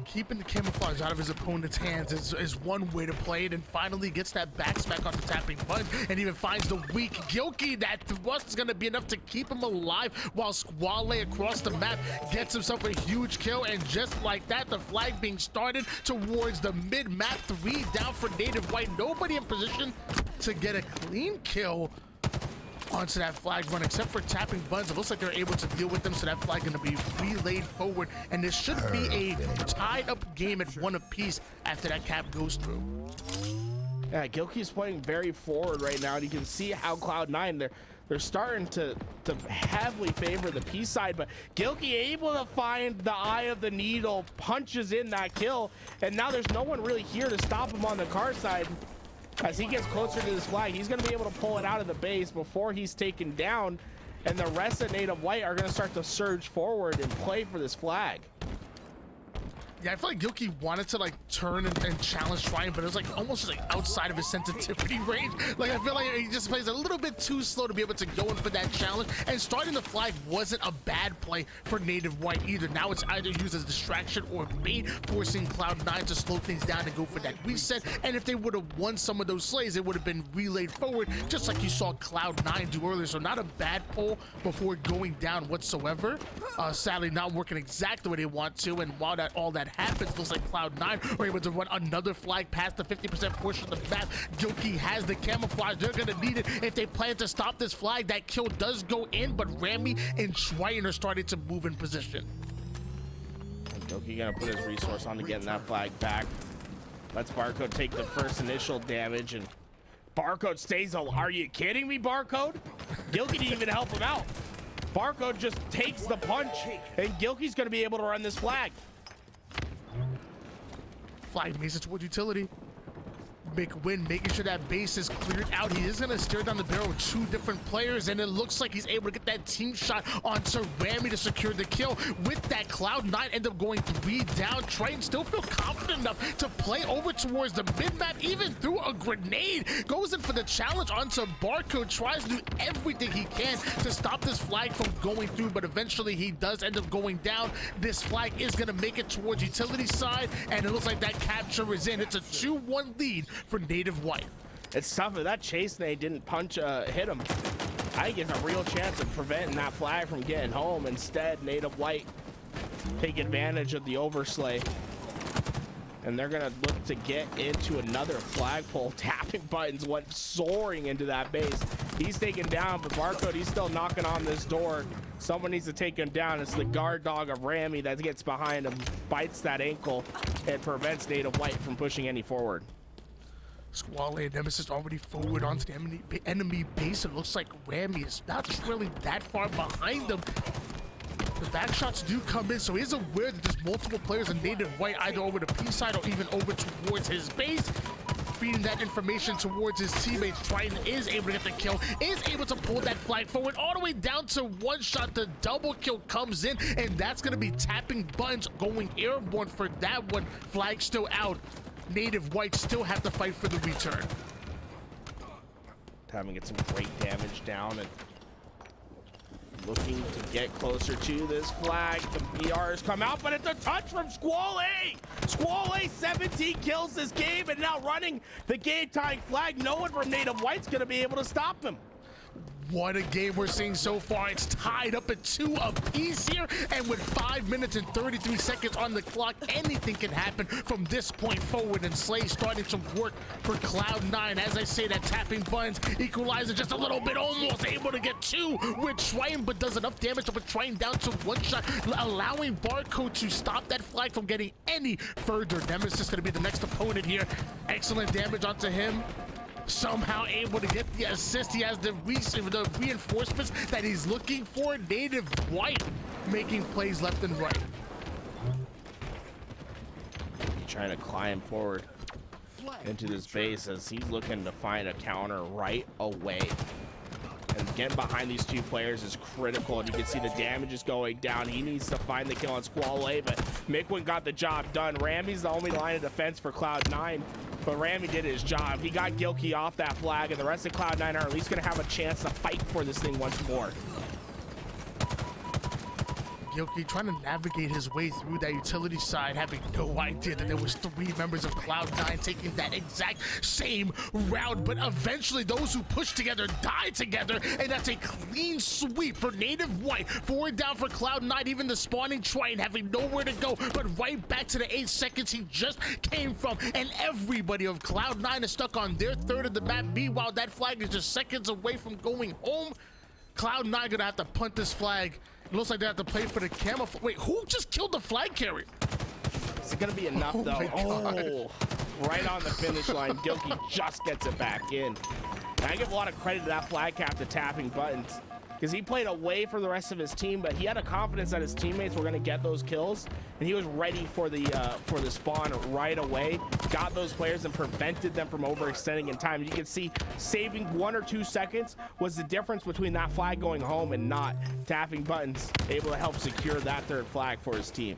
Keeping the camouflage out of his opponent's hands is one way to play it, and finally gets that back smack on the Tapping Button and even finds the weak Gilkey. That thrust is going to be enough to keep him alive, while Squallaye across the map gets himself a huge kill. And just like that, the flag being started towards the mid-map. 3 down for Native White. Nobody in position to get a clean kill onto that flag run, except for Tapping Buttons. It looks like they're able to deal with them, so that flag going to be relayed forward, and this should be a tied up game at 1 apiece after that cap goes through. Yeah, Gilkey's playing very forward right now, and you can see how Cloud9, they're starting to heavily favor the P side, but Gilkey able to find the eye of the needle, punches in that kill, and now there's no one really here to stop him on the car side. As he gets closer to this flag, he's going to be able to pull it out of the base before he's taken down, and the rest of Native White are going to start to surge forward and play for this flag. Yeah, I feel like Gilkey wanted to like turn and challenge Triton, but it was like almost just like outside of his sensitivity range. Like I feel like he just plays a little bit too slow to be able to go in for that challenge. And starting the flag wasn't a bad play for Native White either. Now it's either used as distraction or bait, forcing Cloud9 to slow things down and go for that reset. And if they would have won some of those slays, it would have been relayed forward, just like you saw Cloud9 do earlier. So not a bad pull before going down whatsoever. Sadly, not working exactly what they want to. And while all that happens, looks like Cloud9 are able to run another flag past the 50% portion of the map. Gilkey has the camouflage. They're going to need it if they plan to stop this flag. That kill does go in, but Rammy and Triton are starting to move in position. Gilkey going to put his resource on to getting that flag back. Lets Barcode take the first initial damage, and Barcode stays alive. Are you kidding me, Barcode? Gilkey didn't even help him out. Barcode just takes the punch, and Gilkey's going to be able to run this flag. Flag makes it toward utility. Mikwen making sure that base is cleared out. He is gonna stare down the barrel with two different players, and it looks like he's able to get that team shot onto Rammy to secure the kill. With that, Cloud9 end up going 3 down. Triton still feel confident enough to play over towards the mid-map, even through a grenade. Goes in for the challenge onto Barcode, tries to do everything he can to stop this flag from going through, but eventually he does end up going down. This flag is gonna make it towards utility side, and it looks like that capture is in. It's a 2-1 lead for Native White. It's tough if that chase nade didn't hit him. I think it's a real chance of preventing that flag from getting home. Instead, Native White take advantage of the overslay, and they're gonna look to get into another flagpole. Tapping buttons went soaring into that base. He's taken down, but Barcode, he's still knocking on this door. Someone needs to take him down. It's the guard dog of Rammy that gets behind him, bites that ankle, and prevents Native White from pushing any forward. Squallaye and Nemassist already forward onto the enemy base. It looks like Rammy is not really that far behind them. The back shots do come in, so he's aware that there's multiple players in Native White, either over the P side or even over towards his base. Feeding that information towards his teammates. Triton is able to get the kill, is able to pull that flag forward all the way down to 1 shot. The double kill comes in, and that's going to be tapping buttons going airborne for that one. Flag still out. Native White still have to fight for the return. Having get some great damage down and looking to get closer to this flag. The BRs come out, but it's a touch from Squallaye. Squallaye 17 kills this game, and now running the game-tying flag. No one from Native White's gonna be able to stop him. What a game we're seeing so far. It's tied up at 2 apiece here, and with 5 minutes and 33 seconds on the clock, anything can happen from this point forward. And Slay starting some work for Cloud9. As I say, that tapping buttons equalizer just a little bit, almost able to get 2 with Triton, but does enough damage to put Triton down to 1 shot, allowing Barcode to stop that flag from getting any further. Nemassist is going to be the next opponent here. Excellent damage onto him. Somehow able to get the assist. He has the reinforcements that he's looking for. Native White making plays left and right. Trying to climb forward into this base as he's looking to find a counter right away. And getting behind these 2 players is critical, and you can see the damage is going down. He needs to find the kill on Squallaye, but Mikwen got the job done. Rammy's the only line of defense for Cloud9, but Rammy did his job. He got Gilkey off that flag, and the rest of Cloud9 are at least going to have a chance to fight for this thing once more. Gilkey trying to navigate his way through that utility side, having no idea that there was 3 members of Cloud9 taking that exact same route. But eventually those who push together die together, and that's a clean sweep for Native White. 4 down for Cloud9, even the spawning Triton having nowhere to go, but right back to the 8 seconds he just came from. And everybody of Cloud9 is stuck on their third of the map. Meanwhile, that flag is just seconds away from going home. Cloud9 gonna have to punt this flag. It looks like they have to play for the camouflage. Wait, who just killed the flag carrier? Is it gonna be enough though? Oh, right on the finish line. Gilkey just gets it back in. And I give a lot of credit to that flag captain tapping buttons, because he played away for the rest of his team, but he had a confidence that his teammates were going to get those kills, and he was ready for the spawn right away. Got those players and prevented them from overextending in time. You can see saving 1 or 2 seconds was the difference between that flag going home and not. Tapping buttons able to help secure that 3rd flag for his team.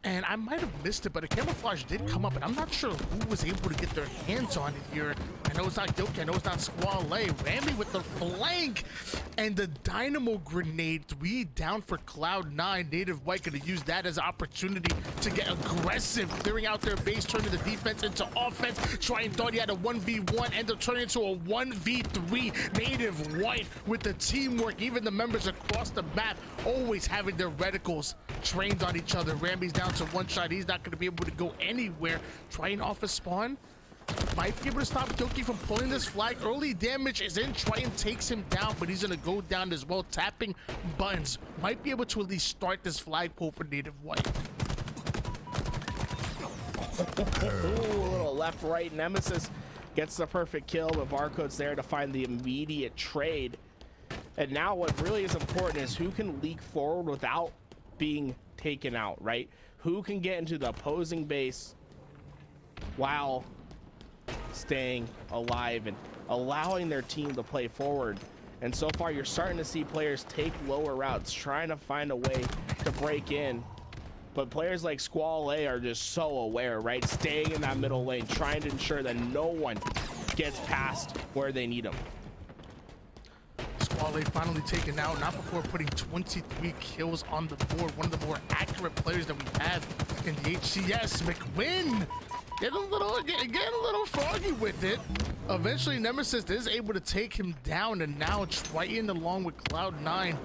And I might have missed it, but a camouflage did come up, and I'm not sure who was able to get their hands on it here. I know it's not Gilkey, I know it's not Squallaye. Rammy with the flank and the dynamo grenade. 3 down for Cloud9. Native White gonna use that as an opportunity to get aggressive, clearing out their base, turning the defense into offense. Triton thought he had a 1v1, end up turning into a 1v3. Native White with the teamwork, even the members across the map always having their reticles trained on each other. Rammy's down to 1 shot. He's not going to be able to go anywhere. Triton off a spawn. Might be able to stop Gilkey from pulling this flag. Early damage is in. Triton takes him down, but he's going to go down as well. Tapping buttons might be able to at least start this flagpole for Native White. Ooh, a little left-right Nemassist gets the perfect kill, but Barcode's there to find the immediate trade. And now what really is important is who can leak forward without being taken out, right? Who can get into the opposing base while staying alive and allowing their team to play forward. And so far, you're starting to see players take lower routes, trying to find a way to break in. But players like Squallaye are just so aware, right? Staying in that middle lane, trying to ensure that no one gets past where they need them. Squallaye finally taken out, not before putting 23 kills on the board. One of the more accurate players that we have in the HCS. Mikwen getting a little froggy with it. Eventually, Nemassist is able to take him down, and now Triton along with Cloud9.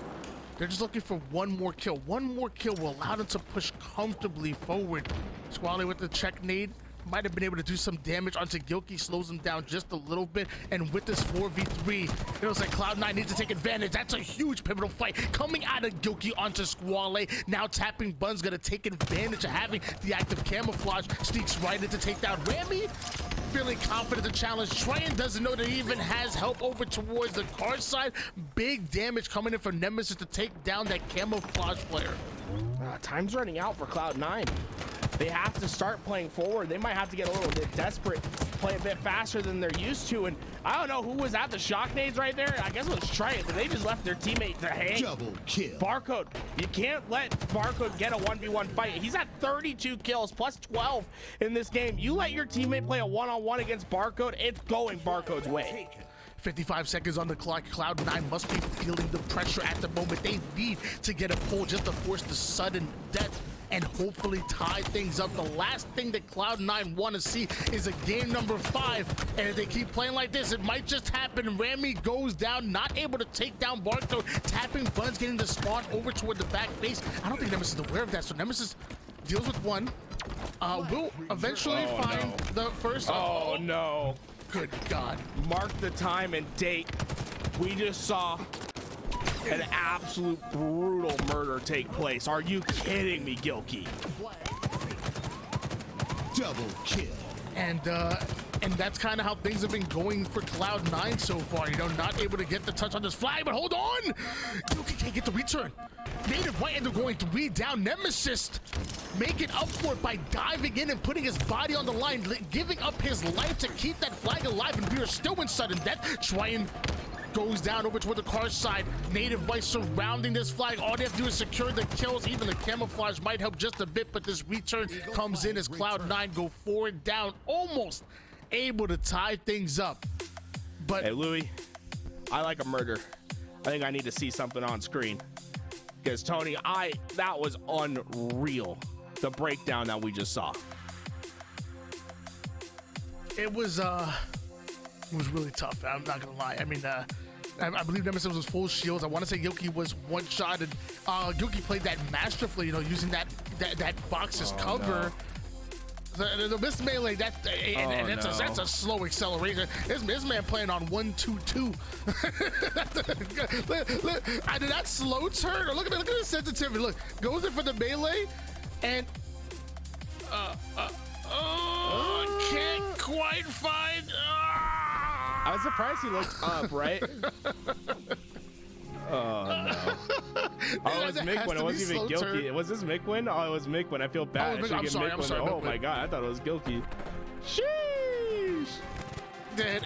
They're just looking for one more kill. One more kill will allow them to push comfortably forward. Squallaye with the check nade. Might have been able to do some damage onto Gilkey, slows him down just a little bit. And with this 4v3, it was like Cloud9 needs to take advantage. That's a huge pivotal fight coming out of Gilkey onto Squallaye. Now tapping Bun's gonna take advantage of having the active camouflage. Sneaks right in to take down Rammy. Feeling confident to challenge. Triton doesn't know that he even has help over towards the car side. Big damage coming in for Nemassist to take down that camouflage player. Time's running out for Cloud9. They have to start playing forward. They might have to get a little bit desperate, play a bit faster than they're used to. And I don't know who was at the shock nades right there. I guess it was Triton, but they just left their teammate to hang. Double kill. Barcode, you can't let Barcode get a 1v1 fight. He's at 32 kills plus 12 in this game. You let your teammate play a one-on-one against Barcode, it's going Barcode's way. 55 seconds on the clock. Cloud9 must be feeling the pressure at the moment. They need to get a pull just to force the sudden death and hopefully tie things up. The last thing that Cloud9 want to see is a game number 5. And if they keep playing like this, it might just happen. Rammy goes down, not able to take down Barcode. Tapping Buns, getting the spawn over toward the back base. I don't think Nemassist is aware of that, so Nemassist deals with one. Will eventually find the first. Oh no. Good God. Mark the time and date. We just saw an absolute brutal murder take place. Are you kidding me, Gilkey? Double kill. And that's kind of how things have been going for Cloud9 so far. You know, not able to get the touch on this flag, but hold on! Gilkey can't get the return. Native White ended up going 3 down. Nemassist make it up for it by diving in and putting his body on the line, giving up his life to keep that flag alive, and we are still in sudden death. Triton goes down over toward the car side. Native White surrounding this flag. All they have to do is secure the kills. Even the camouflage might help just a bit, but this return comes in as Cloud9 go forward down, almost able to tie things up. But hey, Louis, I like a murder. I think I need to see something on screen. Because Tony, that was unreal. The breakdown that we just saw. It was really tough. I'm not gonna lie. I mean, I believe Nemassist was full shields. I want to say Gilkey was one shot, and Gilkey played that masterfully. You know, using that box as cover. No. The missed melee, that's a slow acceleration. This man playing on 1-2-2. I did that slow turn. Look at the sensitivity. Look, goes in for the melee, and can't quite find. I was surprised he looked up, right? Oh no! Oh, it was Mikwen. It wasn't even Gilkey. Was this Mikwen? Oh, it was Mikwen. I feel bad. I'm sorry. Oh my god! I thought it was Gilkey. Sheesh! Dude,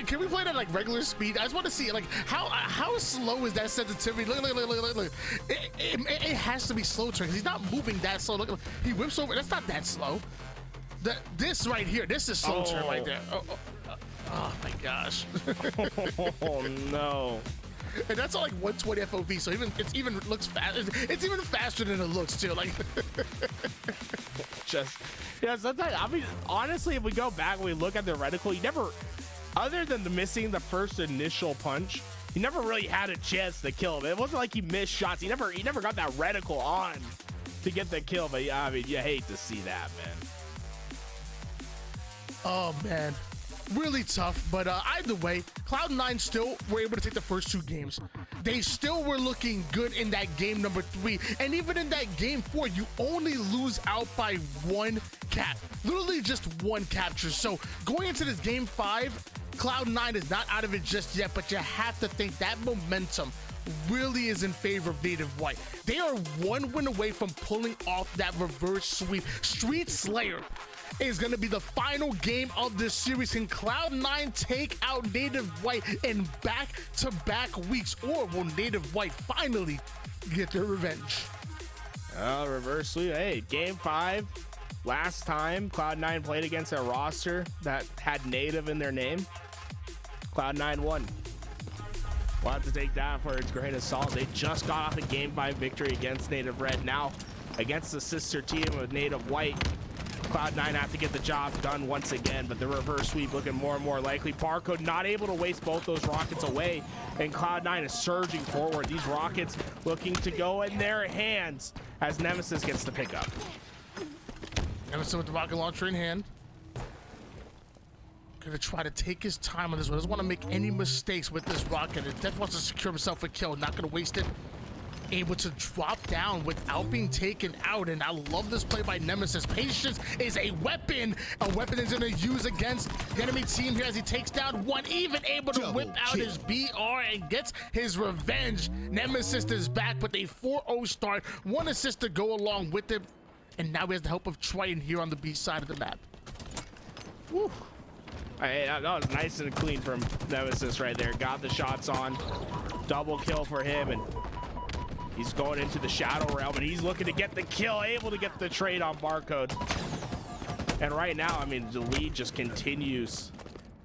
can we play that like regular speed? I just want to see like how slow is that sensitivity? Look. It has to be slow turn because he's not moving that slow. Look, he whips over. That's not that slow. This right here. This is slow turn right there. Oh my gosh. Oh no. And that's all like 120 FOV, so it's even looks fast. It's even faster than it looks too. Like, sometimes I mean, honestly, if we go back and we look at the reticle, you never, other than missing the first initial punch, he never really had a chance to kill him. It wasn't like he missed shots. He never got that reticle on to get the kill. But yeah, I mean, you hate to see that, man. Oh man. Really tough, but either way, Cloud9 still were able to take the first 2 games. They still were looking good in that game number 3, and even in that game 4, you only lose out by 1 cap. Literally just 1 capture. So going into this game 5, Cloud9 is not out of it just yet, but you have to think that momentum really is in favor of Native White. They are 1 win away from pulling off that reverse sweep. Street Slayer is going to be the final game of this series. Can Cloud9 take out Native White in back-to-back weeks, or will Native White finally get their revenge? Reverse sweep. Hey, game 5. Last time Cloud9 played against a roster that had Native in their name, Cloud9 won. We'll have to take that for its great assault. They just got off a game 5 victory against Native Red. Now against the sister team of Native White, Cloud9 have to get the job done once again, but the reverse sweep looking more and more likely. Barcode not able to waste both those rockets away, and Cloud9 is surging forward. These rockets looking to go in their hands as Nemassist gets the pickup. Nemassist with the rocket launcher in hand. Gonna try to take his time on this one. Doesn't want to make any mistakes with this rocket. It definitely wants to secure himself a kill. Not gonna waste it. Able to drop down without being taken out, and I love this play by Nemassist. Patience is a weapon he's gonna use against the enemy team here as he takes down one, even able to whip out his BR and gets his revenge. Nemassist is back with a 4-0 start, 1 assist to go along with it, and now he has the help of Triton here on the B side of the map. Woo. Hey, that was nice and clean from Nemassist right there. Got the shots on. Double kill for him, and he's going into the shadow realm, and he's looking to get the kill, able to get the trade on Barcode. And right now, I mean, the lead just continues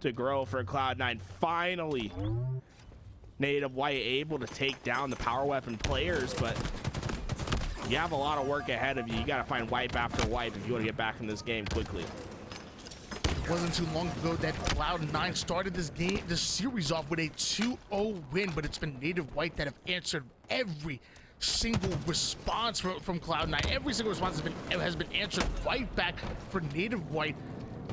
to grow for Cloud9. Finally, Native White able to take down the power weapon players, but you have a lot of work ahead of you. You got to find wipe after wipe if you want to get back in this game quickly. It wasn't too long ago that Cloud9 started this series off with a 2-0 win, but it's been Native White that have answered every single response from Cloud9. Every single response has been answered right back for Native White,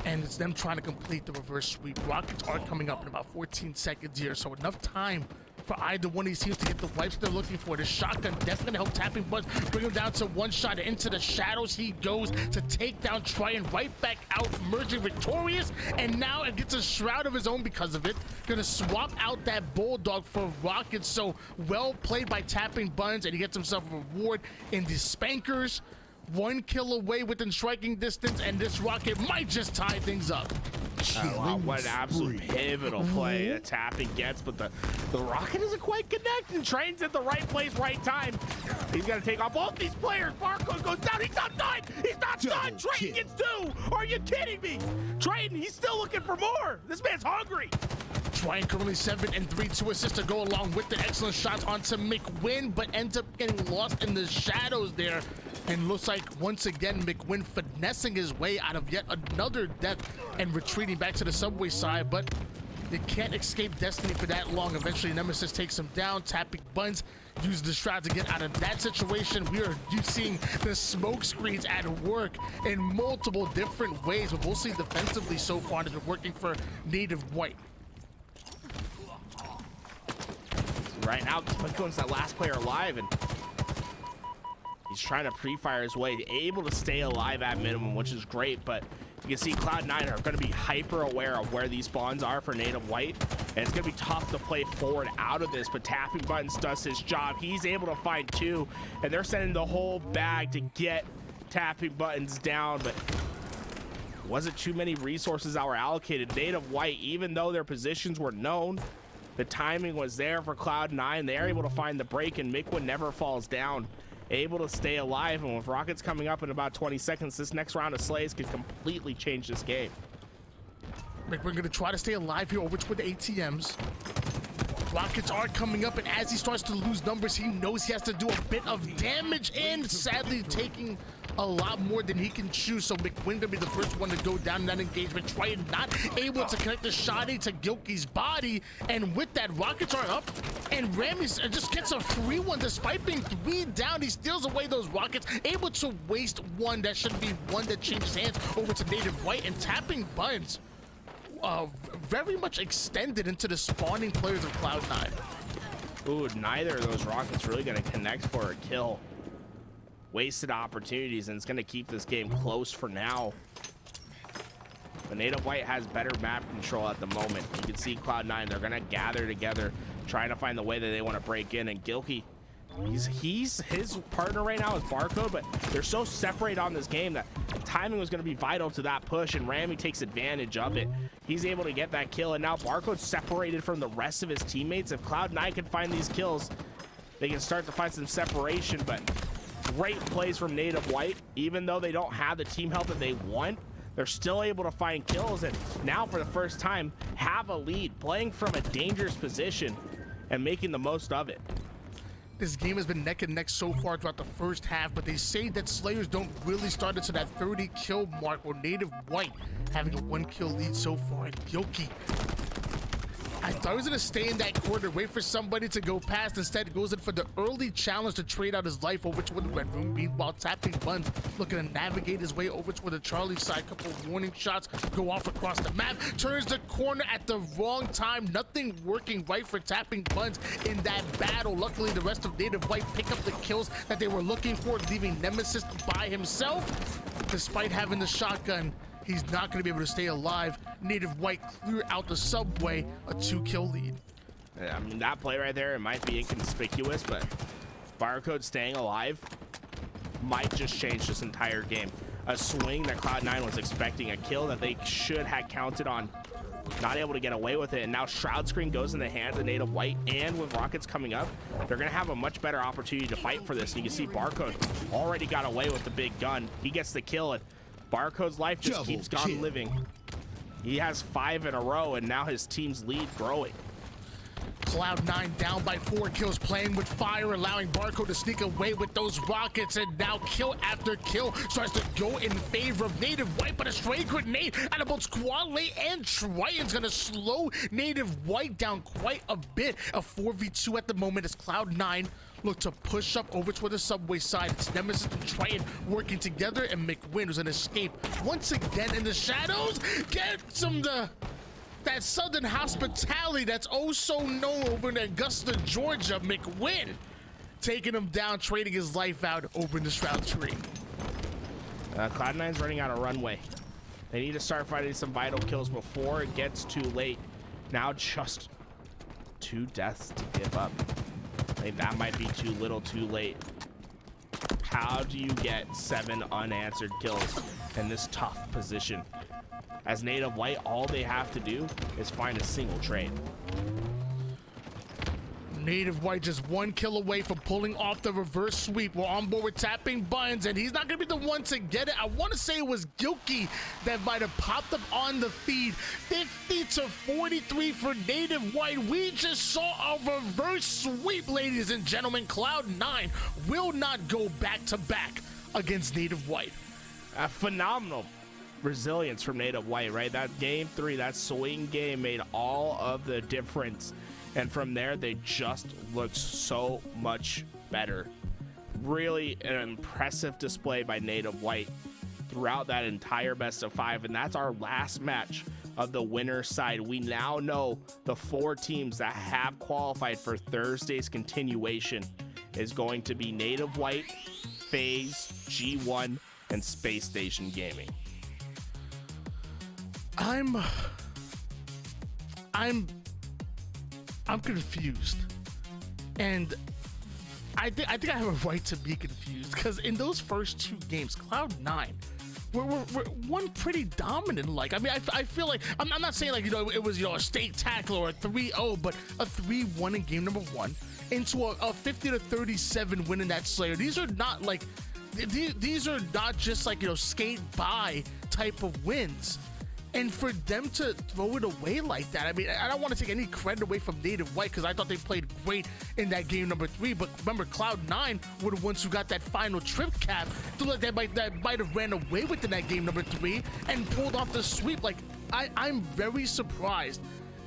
and it's them trying to complete the reverse sweep. Rockets are coming up in about 14 seconds here, so enough time for either one of these teams to get the wipes they're looking for. The shotgun definitely gonna help tapping Buds bring him down to one shot. Into the shadows he goes to take down Triton, right back out, emerging victorious, and now it gets a shroud of his own because of it. Gonna swap out that Bulldog for Rockets, so well played by tapping Buns, and he gets himself a reward in the Spankers. 1 kill away within striking distance, and this rocket might just tie things up. Wow, what an absolute pivotal play that tapping gets, but the rocket isn't quite connecting. Train's at the right place, right time. He's gonna take out both these players. Barcode goes down. He's not done. He's not done. Triton gets 2. Are you kidding me? Triton, he's still looking for more. This man's hungry. Triton currently 7 and 3, 2 assists to go along with the excellent shots onto Mikwen, but ends up getting lost in the shadows there. And looks like once again Mikwen finessing his way out of yet another death and retreating back to the subway side, but they can't escape destiny for that long. Eventually Nemassist takes him down. Tapping Buns use the shroud to get out of that situation. We are seeing the smoke screens at work in multiple different ways, but mostly defensively so far. It's been working for Native White. Right now, Mikwen's that last player alive, and he's trying to pre-fire his way, able to stay alive at minimum, which is great, but you can see Cloud9 are going to be hyper aware of where these spawns are for Native White, and it's going to be tough to play forward out of this, but tapping Buttons does his job. He's able to find 2, and they're sending the whole bag to get tapping Buttons down, but wasn't too many resources that were allocated. Native White, even though their positions were known, the timing was there for Cloud9. They are able to find the break, and Mikwen never falls down, able to stay alive. And with Rockets coming up in about 20 seconds, this next round of Slays could completely change this game. Mikwen gonna try to stay alive here, which with the ATMs. Rockets are coming up, and as he starts to lose numbers, he knows he has to do a bit of damage, and sadly taking a lot more than he can chew. So Mikwen gonna be the first one to go down in that engagement. Triton not able to connect the shotty to Gilkey's body, and with that, Rockets are up, and Rammy just gets a free one despite being 3 down. He steals away those rockets, able to waste one that should be one that changes hands over to Native White, and tapping Buns very much extended into the spawning players of Cloud9. Ooh, neither of those rockets really going to connect for a kill. Wasted opportunities, and it's going to keep this game close for now. But Native White has better map control at the moment. You can see Cloud9, they're going to gather together, trying to find the way that they want to break in, and Gilkey His partner right now is Barcode, but they're so separated on this game that timing was going to be vital to that push, and Rammy takes advantage of it. He's able to get that kill, and now Barcode's separated from the rest of his teammates. If Cloud9 can find these kills, they can start to find some separation. But great plays from Native White. Even though they don't have the team help that they want, they're still able to find kills, and now for the first time have a lead, playing from a dangerous position and making the most of it. This game has been neck and neck so far throughout the first half, but they say that Slayers don't really start until that 30 kill mark, or Native White having a 1 kill lead so far. And Gilkey, I thought he was gonna stay in that corner, wait for somebody to go past. Instead, goes in for the early challenge to trade out his life over toward the red room. Meanwhile, tapping buns, looking to navigate his way over toward the Charlie side. Couple of warning shots go off across the map. Turns the corner at the wrong time. Nothing working right for tapping buns in that battle. Luckily, the rest of Native White pick up the kills that they were looking for, leaving Nemassist by himself. Despite having the shotgun, he's not going to be able to stay alive. Native White clear out the subway, a 2 kill lead. I mean, that play right there, it might be inconspicuous, but Barcode staying alive might just change this entire game. A swing that Cloud9 was expecting, a kill that they should have counted on, not able to get away with it. And now Shroud Screen goes in the hands of Native White, and with rockets coming up, they're going to have a much better opportunity to fight for this. And you can see Barcode already got away with the big gun. He gets the kill, and Barcode's life just keeps on living. He has 5 in a row, and now his team's lead growing. Cloud9 down by 4 kills, playing with fire, allowing Barcode to sneak away with those rockets, and now kill after kill starts to go in favor of Native White, but a stray grenade out of both Squallaye and Triton's gonna slow Native White down quite a bit. A 4v2 at the moment as Cloud9 look to push up over toward the subway side. It's Nemassist and Triton working together, and Mikwen was an escape once again in the shadows. Gets him that southern hospitality that's oh so known over in Augusta, Georgia. Mikwen taking him down, trading his life out over in the Shroud Tree. Cloud9's running out of runway. They need to start finding some vital kills before it gets too late. Now just 2 deaths to give up. I think that might be too little too late. How do you get 7 unanswered kills in this tough position? As Native White, all they have to do is find a single trade. Native White just 1 kill away from pulling off the reverse sweep. We're on board with tapping buttons, and he's not going to be the one to get it. I want to say it was Gilkey that might have popped up on the feed. 50-43 for Native White. We just saw a reverse sweep, ladies and gentlemen. Cloud9 will not go back-to-back against Native White. A phenomenal resilience from Native White, right? That game 3, that swing game made all of the difference. And from there, they just looked so much better. Really an impressive display by Native White throughout that entire best of 5. And that's our last match of the winner side. We now know the 4 teams that have qualified for Thursday's continuation is going to be Native White, FaZe, G1, and Space Station Gaming. I'm confused, and I think I have a right to be confused, because in those first 2 games, Cloud9 were one pretty dominant. Like, I mean, I feel like I'm not saying like, you know, it was, you know, a state tackle or a 3-0, but a 3-1 in game number 1 into a 50-37 win in that Slayer. These are not like these are not just like, you know, skate by type of wins. And for them to throw it away like that, I mean, I don't want to take any credit away from Native White, because I thought they played great in that game number 3. But remember, Cloud9 were the ones who got that final trip cap. Feel like that might have ran away with in that game number 3 and pulled off the sweep. Like, I'm very surprised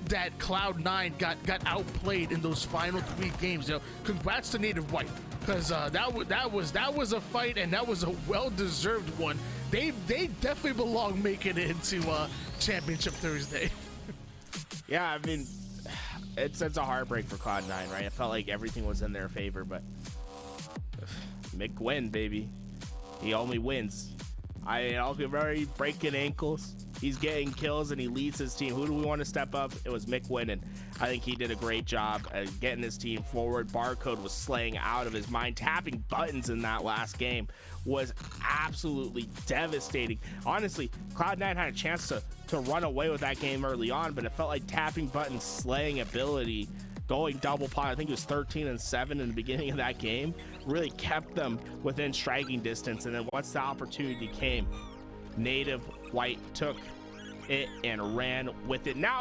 that Cloud9 got outplayed in those final 3 games. You know, congrats to Native White, because that was a fight, and that was a well-deserved one. They definitely belong making it into Championship Thursday. Yeah, I mean, it's a heartbreak for Cloud9, right? It felt like everything was in their favor, but Mikwen, baby, he only wins. I'll be very breaking ankles, He's getting kills and he leads his team. Who do we want to step up? It was Mikwen, and I think he did a great job at getting his team forward. Barcode was slaying out of his mind. Tapping buttons in that last game was absolutely devastating. Honestly, Cloud9 had a chance to run away with that game early on, but it felt like tapping buttons slaying ability, going double pot, I think it was 13-7 in the beginning of that game, really kept them within striking distance. And then once the opportunity came, Native White took it and ran with it. Now